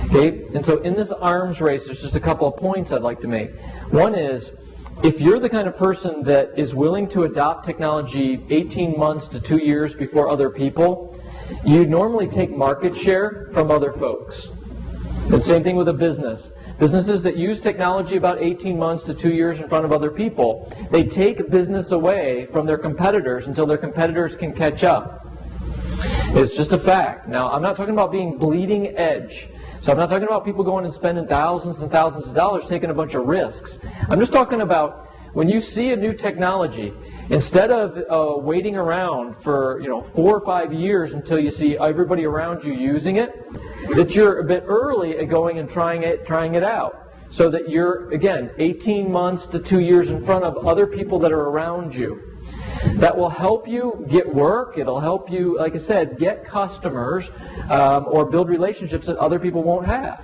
Okay? And so in this arms race, there's just a couple of points I'd like to make. One is, if you're the kind of person that is willing to adopt technology 18 months to 2 years before other people, you normally take market share from other folks. The same thing with a business. Businesses that use technology about 18 months to 2 years in front of other people, they take business away from their competitors until their competitors can catch up. It's just a fact. Now, I'm not talking about being bleeding edge. So I'm not talking about people going and spending thousands and thousands of dollars taking a bunch of risks. I'm just talking about when you see a new technology, instead of waiting around for 4 or 5 years until you see everybody around you using it, that you're a bit early at going and trying it out. So that you're, again, 18 months to 2 years in front of other people that are around you. That will help you get work. It'll help you, like I said, get customers or build relationships that other people won't have.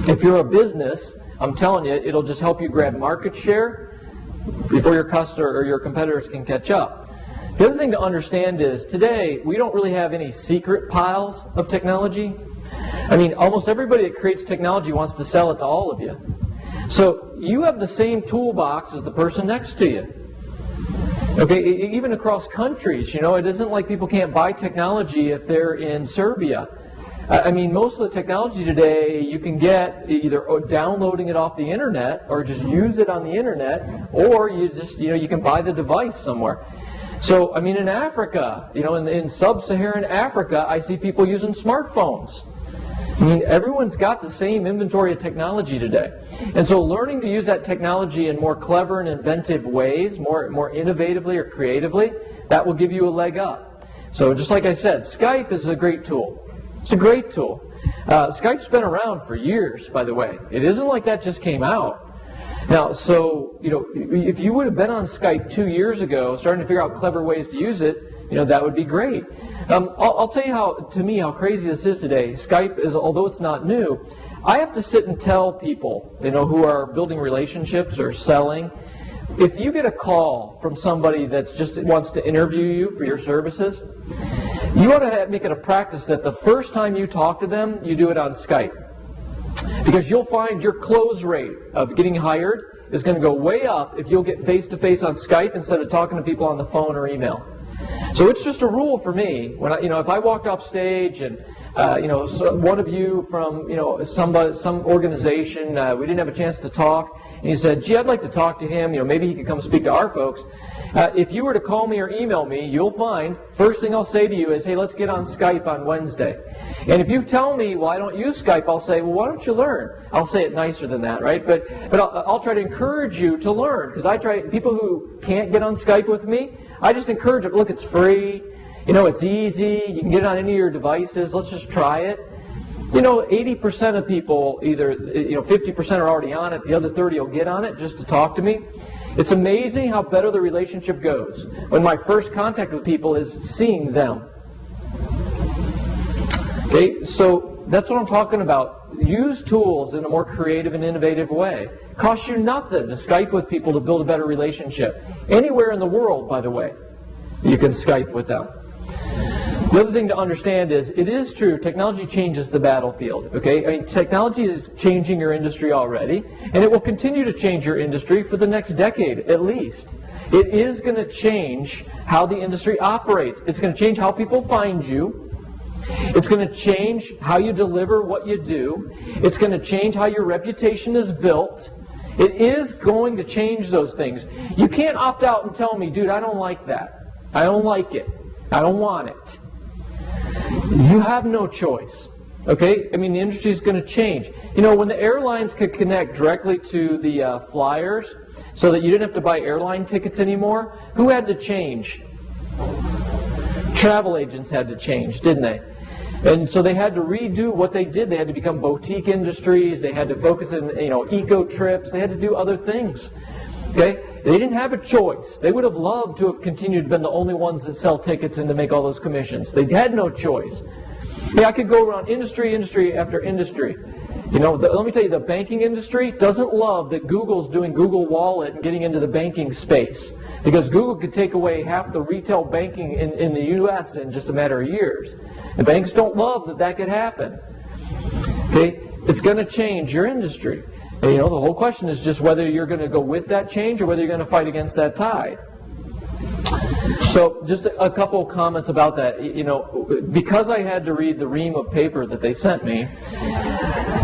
If you're a business, I'm telling you, it'll just help you grab market share before your customer or your competitors can catch up. The other thing to understand is today we don't really have any secret piles of technology. I mean, almost everybody that creates technology wants to sell it to all of you. So you have the same toolbox as the person next to you. Okay, even across countries, it isn't like people can't buy technology if they're in Serbia. I mean, most of the technology today you can get either downloading it off the internet or just use it on the internet, or you just, you can buy the device somewhere. So, I mean, in Africa, in sub-Saharan Africa, I see people using smartphones. I mean, everyone's got the same inventory of technology today. And so learning to use that technology in more clever and inventive ways, more innovatively or creatively, that will give you a leg up. So just like I said, Skype is a great tool. It's a great tool. Skype's been around for years, by the way. It isn't like that just came out. Now, so, if you would have been on Skype 2 years ago, starting to figure out clever ways to use it, that would be great. I'll tell you how crazy this is today. Skype is, although it's not new, I have to sit and tell people, who are building relationships or selling, if you get a call from somebody that just wants to interview you for your services, you ought to make it a practice that the first time you talk to them, you do it on Skype. Because you'll find your close rate of getting hired is going to go way up if you'll get face-to-face on Skype instead of talking to people on the phone or email. So it's just a rule for me. When if I walked off stage and one of you from some organization, we didn't have a chance to talk, and you said, "Gee, I'd like to talk to him. Maybe he could come speak to our folks." If you were to call me or email me, you'll find first thing I'll say to you is, "Hey, let's get on Skype on Wednesday." And if you tell me, "Well, I don't use Skype," I'll say, "Well, why don't you learn?" I'll say it nicer than that, right? But I'll try to encourage you to learn, because people who can't get on Skype with me, I just encourage them. Look, it's free. It's easy. You can get it on any of your devices. Let's just try it. 80% of people, either 50% are already on it. The other 30 will get on it just to talk to me. It's amazing how better the relationship goes when my first contact with people is seeing them. Okay, so that's what I'm talking about. Use tools in a more creative and innovative way. Costs you nothing to Skype with people to build a better relationship. Anywhere in the world, by the way, you can Skype with them. The other thing to understand is, it is true, technology changes the battlefield. Okay, I mean, technology is changing your industry already, and it will continue to change your industry for the next decade, at least. It is going to change how the industry operates. It's going to change how people find you. It's going to change how you deliver what you do. It's going to change how your reputation is built. It is going to change those things. You can't opt out and tell me, "Dude, I don't like that. I don't like it. I don't want it." You have no choice. Okay? I mean, the industry is going to change. When the airlines could connect directly to the flyers so that you didn't have to buy airline tickets anymore, who had to change? Travel agents had to change, didn't they? And so they had to redo what they did. They had to become boutique industries. They had to focus on, eco trips. They had to do other things. Okay? They didn't have a choice. They would have loved to have continued to be the only ones that sell tickets and to make all those commissions. They had no choice. Yeah, I could go around industry after industry. Let me tell you, the banking industry doesn't love that Google's doing Google Wallet and getting into the banking space. Because Google could take away half the retail banking in the U.S. in just a matter of years. The banks don't love that could happen. Okay? It's going to change your industry. And, the whole question is just whether you're going to go with that change or whether you're going to fight against that tide. So just a couple of comments about that. Because I had to read the ream of paper that they sent me,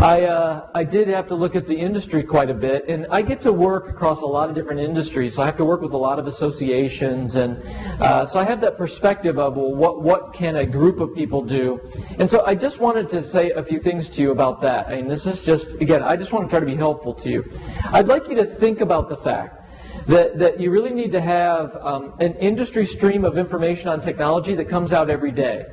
I did have to look at the industry quite a bit, and I get to work across a lot of different industries, so I have to work with a lot of associations, and so I have that perspective of, well, what can a group of people do? And so I just wanted to say a few things to you about that. I mean, this is just, again, I just want to try to be helpful to you. I'd like you to think about the fact that you really need to have an industry stream of information on technology that comes out every day.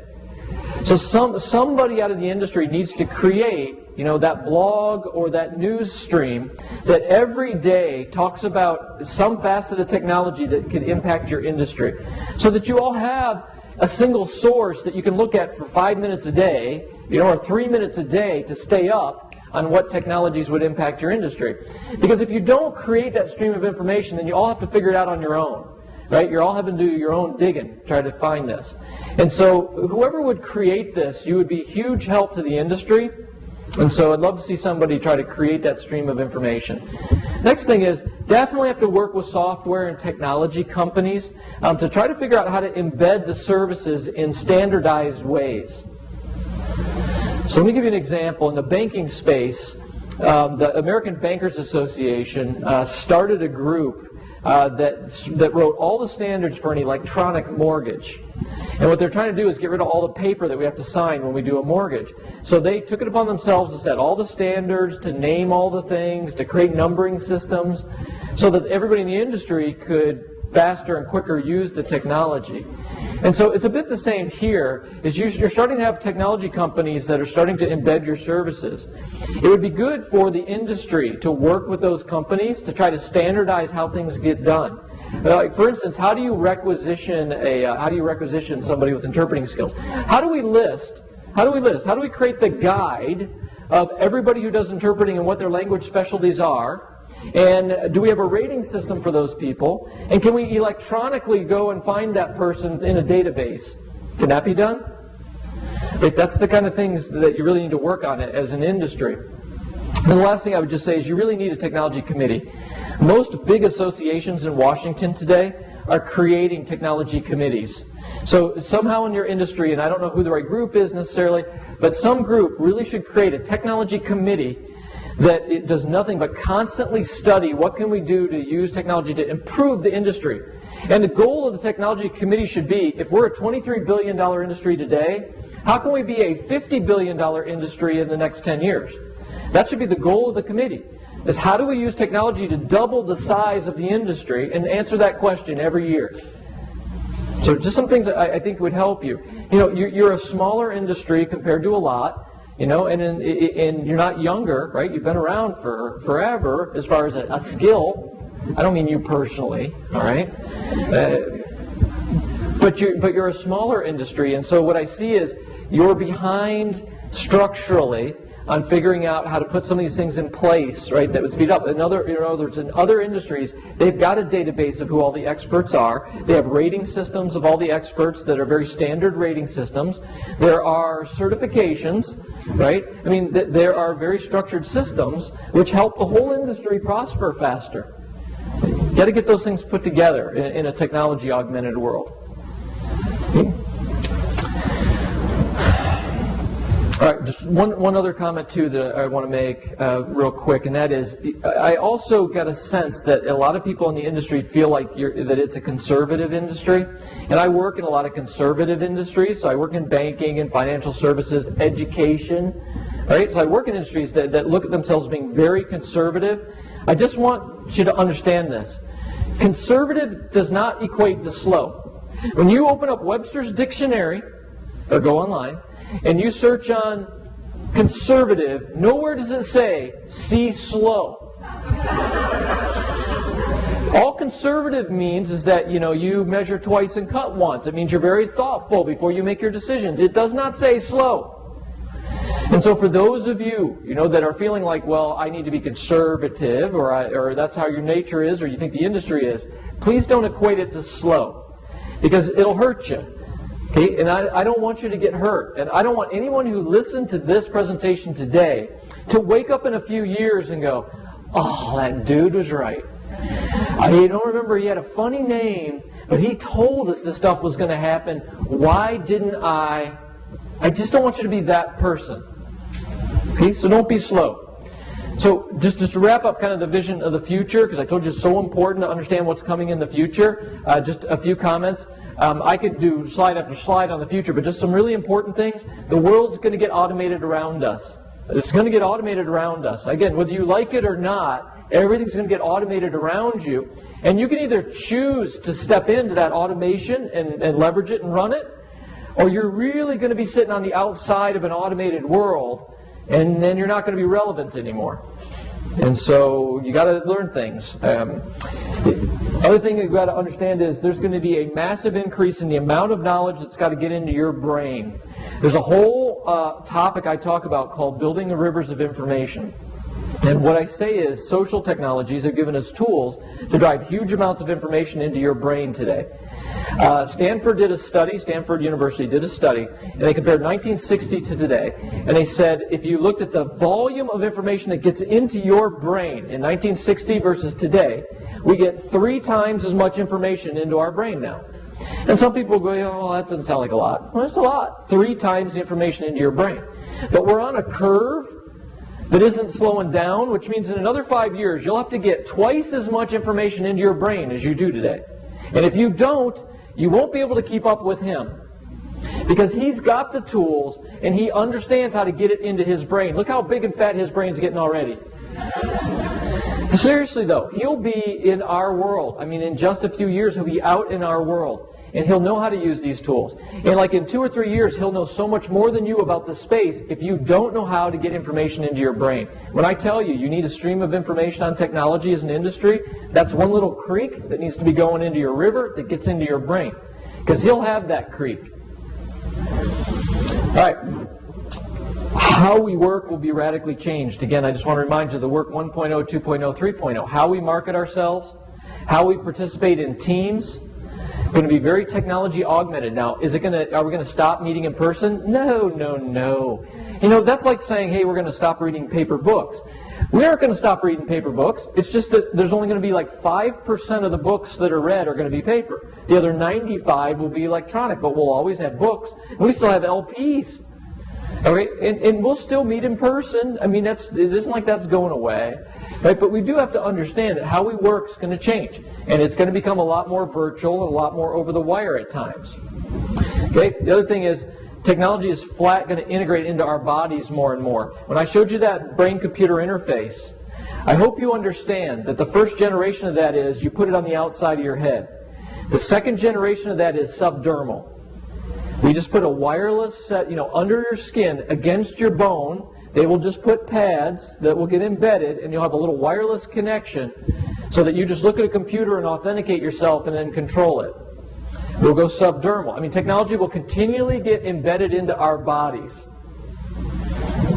So somebody out of the industry needs to create, that blog or that news stream that every day talks about some facet of technology that could impact your industry, so that you all have a single source that you can look at for 5 minutes a day, or 3 minutes a day to stay up on what technologies would impact your industry. Because if you don't create that stream of information, then you all have to figure it out on your own. Right? You're all having to do your own digging, try to find this. And so whoever would create this, you would be huge help to the industry. And so I'd love to see somebody try to create that stream of information. Next thing is, definitely have to work with software and technology companies to try to figure out how to embed the services in standardized ways. So let me give you an example. In the banking space, the American Bankers Association started a group that wrote all the standards for an electronic mortgage. And what they're trying to do is get rid of all the paper that we have to sign when we do a mortgage. So they took it upon themselves to set all the standards, to name all the things, to create numbering systems, so that everybody in the industry could faster and quicker use the technology. And so it's a bit the same here, is you're starting to have technology companies that are starting to embed your services. It would be good for the industry to work with those companies to try to standardize how things get done. Like, for instance, how do you requisition somebody with interpreting skills? How do we list? How do we create the guide of everybody who does interpreting and what their language specialties are? And do we have a rating system for those people? And can we electronically go and find that person in a database? Can that be done? That's the kind of things that you really need to work on it as an industry. And the last thing I would just say is you really need a technology committee. Most big associations in Washington today are creating technology committees. So somehow in your industry, and I don't know who the right group is necessarily, but some group really should create a technology committee that it does nothing but constantly study what can we do to use technology to improve the industry. And the goal of the technology committee should be, if we're a $23 billion industry today, how can we be a $50 billion industry in the next 10 years? That should be the goal of the committee, is how do we use technology to double the size of the industry, and answer that question every year. So just some things that I think would help you. You're a smaller industry compared to a lot. And you're not younger, right? You've been around for forever as far as a skill. I don't mean you personally, all right? But you're a smaller industry, and so what I see is you're behind structurally on figuring out how to put some of these things in place, right, that would speed up. In other industries, they've got a database of who all the experts are. They have rating systems of all the experts that are very standard rating systems. There are certifications, right? I mean, there are very structured systems which help the whole industry prosper faster. You got to get those things put together in a technology-augmented world. All right, just one other comment, too, that I want to make real quick, and that is, I also got a sense that a lot of people in the industry feel like that it's a conservative industry, and I work in a lot of conservative industries, so I work in banking and financial services, education, right? So I work in industries that look at themselves as being very conservative. I just want you to understand this. Conservative does not equate to slow. When you open up Webster's dictionary, or go online, and you search on conservative, nowhere does it say, see slow. All conservative means is that, you measure twice and cut once. It means you're very thoughtful before you make your decisions. It does not say slow. And so for those of you, that are feeling like, well, I need to be conservative, or that's how your nature is, or you think the industry is, please don't equate it to slow, because it'll hurt you. Okay? And I don't want you to get hurt. And I don't want anyone who listened to this presentation today to wake up in a few years and go, oh, that dude was right. I don't remember, he had a funny name, but he told us this stuff was going to happen. Why didn't I just don't want you to be that person. Okay, so don't be slow. So just to wrap up kind of the vision of the future, because I told you it's so important to understand what's coming in the future, just a few comments. I could do slide after slide on the future, but just some really important things. The world's going to get automated around us. It's going to get automated around us. Again, whether you like it or not, everything's going to get automated around you. And you can either choose to step into that automation and leverage it and run it, or you're really going to be sitting on the outside of an automated world, and then you're not going to be relevant anymore. And so you got to learn things. The other thing you've got to understand is there's going to be a massive increase in the amount of knowledge that's got to get into your brain. There's a whole topic I talk about called building the rivers of information. And what I say is social technologies have given us tools to drive huge amounts of information into your brain today. Stanford University did a study, and they compared 1960 to today, and they said if you looked at the volume of information that gets into your brain in 1960 versus today, we get 3 times as much information into our brain now. And some people go, oh, that doesn't sound like a lot. Well, it's a lot. 3 times the information into your brain. But we're on a curve that isn't slowing down, which means in another 5 years, you'll have to get twice as much information into your brain as you do today. And if you don't, you won't be able to keep up with him. Because he's got the tools, and he understands how to get it into his brain. Look how big and fat his brain's getting already. Seriously, though, he'll be in our world. I mean, in just a few years, he'll be out in our world. And he'll know how to use these tools. And like in 2 or 3 years, he'll know so much more than you about the space if you don't know how to get information into your brain. When I tell you you need a stream of information on technology as an industry, that's one little creek that needs to be going into your river that gets into your brain. Because he'll have that creek. All right. How we work will be radically changed. Again, I just want to remind you the work 1.0, 2.0, 3.0. How we market ourselves, how we participate in teams, going to be very technology augmented. Now, are we going to stop meeting in person? No, no, no. You know, that's like saying, hey, we're going to stop reading paper books. We aren't going to stop reading paper books. It's just that there's only going to be like 5% of the books that are read are going to be paper. The other 95 will be electronic, but we'll always have books. And we still have LPs. Okay? And we'll still meet in person. I mean, it isn't like that's going away. Right? But we do have to understand that how we work is going to change. And it's going to become a lot more virtual and a lot more over the wire at times. Okay? The other thing is, technology is flat going to integrate into our bodies more and more. When I showed you that brain-computer interface, I hope you understand that the first generation of that is you put it on the outside of your head. The second generation of that is subdermal. We just put a wireless set, under your skin against your bone. They will just put pads that will get embedded, and you'll have a little wireless connection so that you just look at a computer and authenticate yourself and then control it. We'll go subdermal. I mean, technology will continually get embedded into our bodies.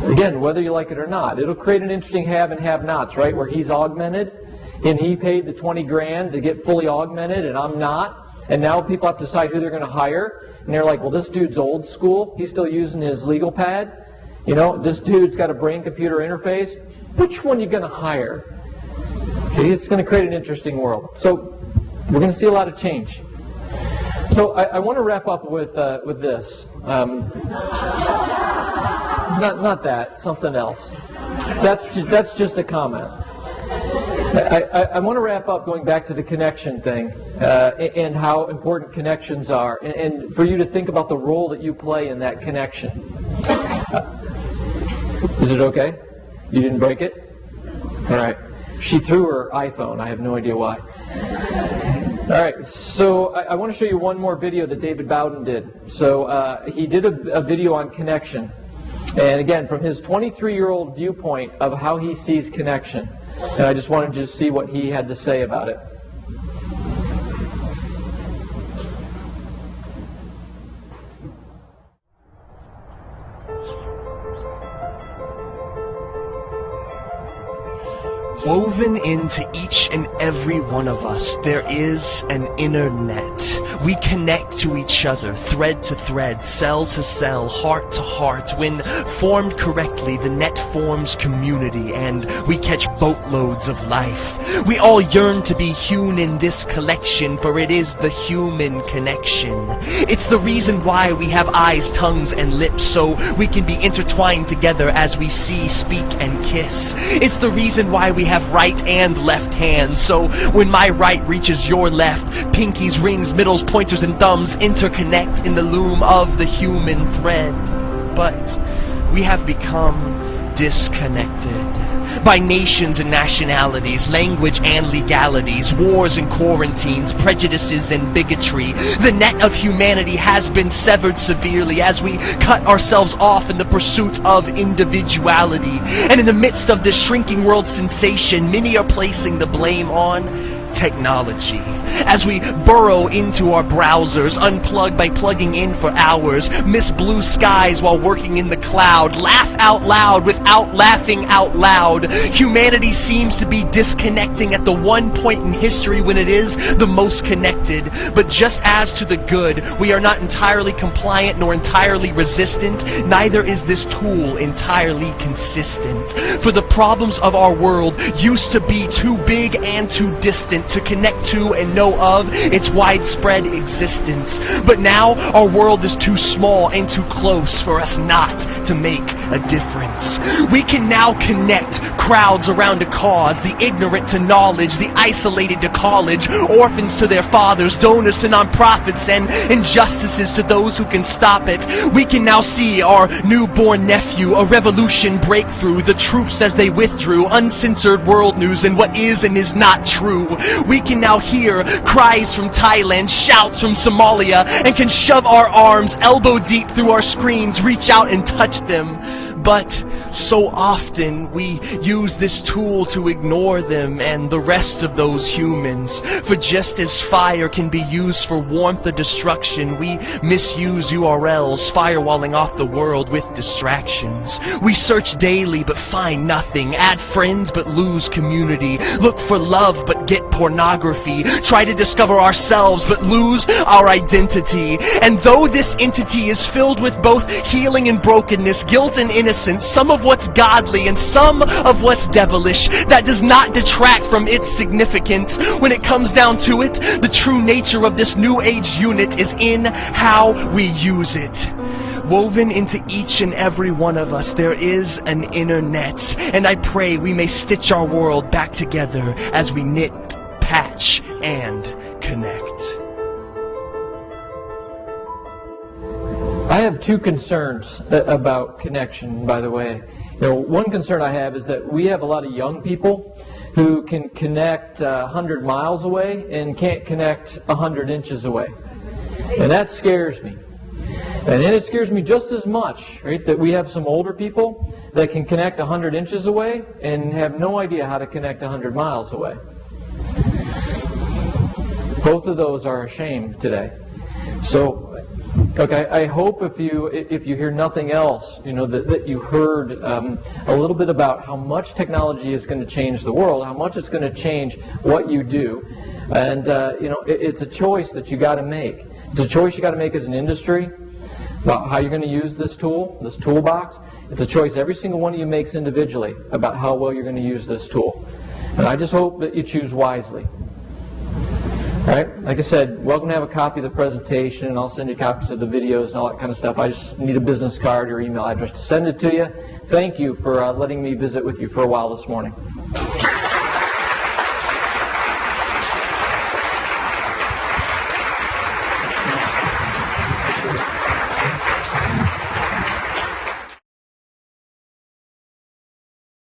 Again, whether you like it or not. It'll create an interesting have and have-nots, right, where he's augmented, and he paid the 20 grand to get fully augmented, and I'm not. And now people have to decide who they're going to hire. And they're like, well, this dude's old school. He's still using his legal pad. This dude's got a brain-computer interface. Which one are you going to hire? Okay, it's going to create an interesting world. So we're going to see a lot of change. So I want to wrap up with this. Not that, something else. That's just a comment. I want to wrap up going back to the connection thing and how important connections are, and for you to think about the role that you play in that connection. Is it okay? You didn't break it? All right. She threw her iPhone. I have no idea why. All right. So I want to show you one more video that David Bowden did. So he did a video on connection. And again, from his 23-year-old viewpoint of how he sees connection. And I just wanted you to see what he had to say about it. Woven into each and every one of us, there is an inner net. We connect to each other, thread to thread, cell to cell, heart to heart. When formed correctly, the net forms community, and we catch boatloads of life. We all yearn to be hewn in this collection, for it is the human connection. It's the reason why we have eyes, tongues, and lips, so we can be intertwined together as we see, speak, and kiss. It's the reason why we have right and left hands, so when my right reaches your left, pinkies, rings, middles, pointers, and thumbs interconnect in the loom of the human thread. But we have become disconnected by nations and nationalities, language and legalities, wars and quarantines, prejudices and bigotry. The net of humanity has been severed severely as we cut ourselves off in the pursuit of individuality. And in the midst of this shrinking world sensation, many are placing the blame on technology. As we burrow into our browsers, unplug by plugging in for hours, miss blue skies while working in the cloud, laugh out loud without laughing out loud. Humanity seems to be disconnecting at the one point in history when it is the most connected. But just as to the good, we are not entirely compliant nor entirely resistant, neither is this tool entirely consistent. For the problems of our world used to be too big and too distant to connect to and know of its widespread existence. But now our world is too small and too close for us not to make a difference. We can now connect crowds around a cause, the ignorant to knowledge, the isolated to college, orphans to their fathers, donors to nonprofits, and injustices to those who can stop it. We can now see our newborn nephew, a revolution breakthrough, the troops as they withdrew, uncensored world news and what is and is not true. We can now hear cries from Thailand, shouts from Somalia, and can shove our arms elbow deep through our screens, reach out and touch them. But so often we use this tool to ignore them and the rest of those humans. For just as fire can be used for warmth or destruction, we misuse URLs, firewalling off the world with distractions. We search daily but find nothing, add friends but lose community, look for love but get pornography, try to discover ourselves but lose our identity. And though this entity is filled with both healing and brokenness, guilt and innocence, some of what's godly and some of what's devilish, that does not detract from its significance. When it comes down to it, the true nature of this new age unit is in how we use it. Woven into each and every one of us, there is an inner net, and I pray we may stitch our world back together as we knit, patch, and connect. I have two concerns about connection, by the way. One concern I have is that we have a lot of young people who can connect 100 miles away and can't connect 100 inches away. And that scares me. And then it scares me just as much, right, that we have some older people that can connect 100 inches away and have no idea how to connect 100 miles away. Both of those are a shame today. So, okay, I hope if you hear nothing else, that you heard a little bit about how much technology is going to change the world, how much it's going to change what you do, and it's a choice that you got to make. It's a choice you got to make as an industry about how you're going to use this tool, this toolbox. It's a choice every single one of you makes individually about how well you're going to use this tool, and I just hope that you choose wisely. All right, like I said, welcome to have a copy of the presentation, and I'll send you copies of the videos and all that kind of stuff. I just need a business card or email address to send it to you. Thank you for letting me visit with you for a while this morning.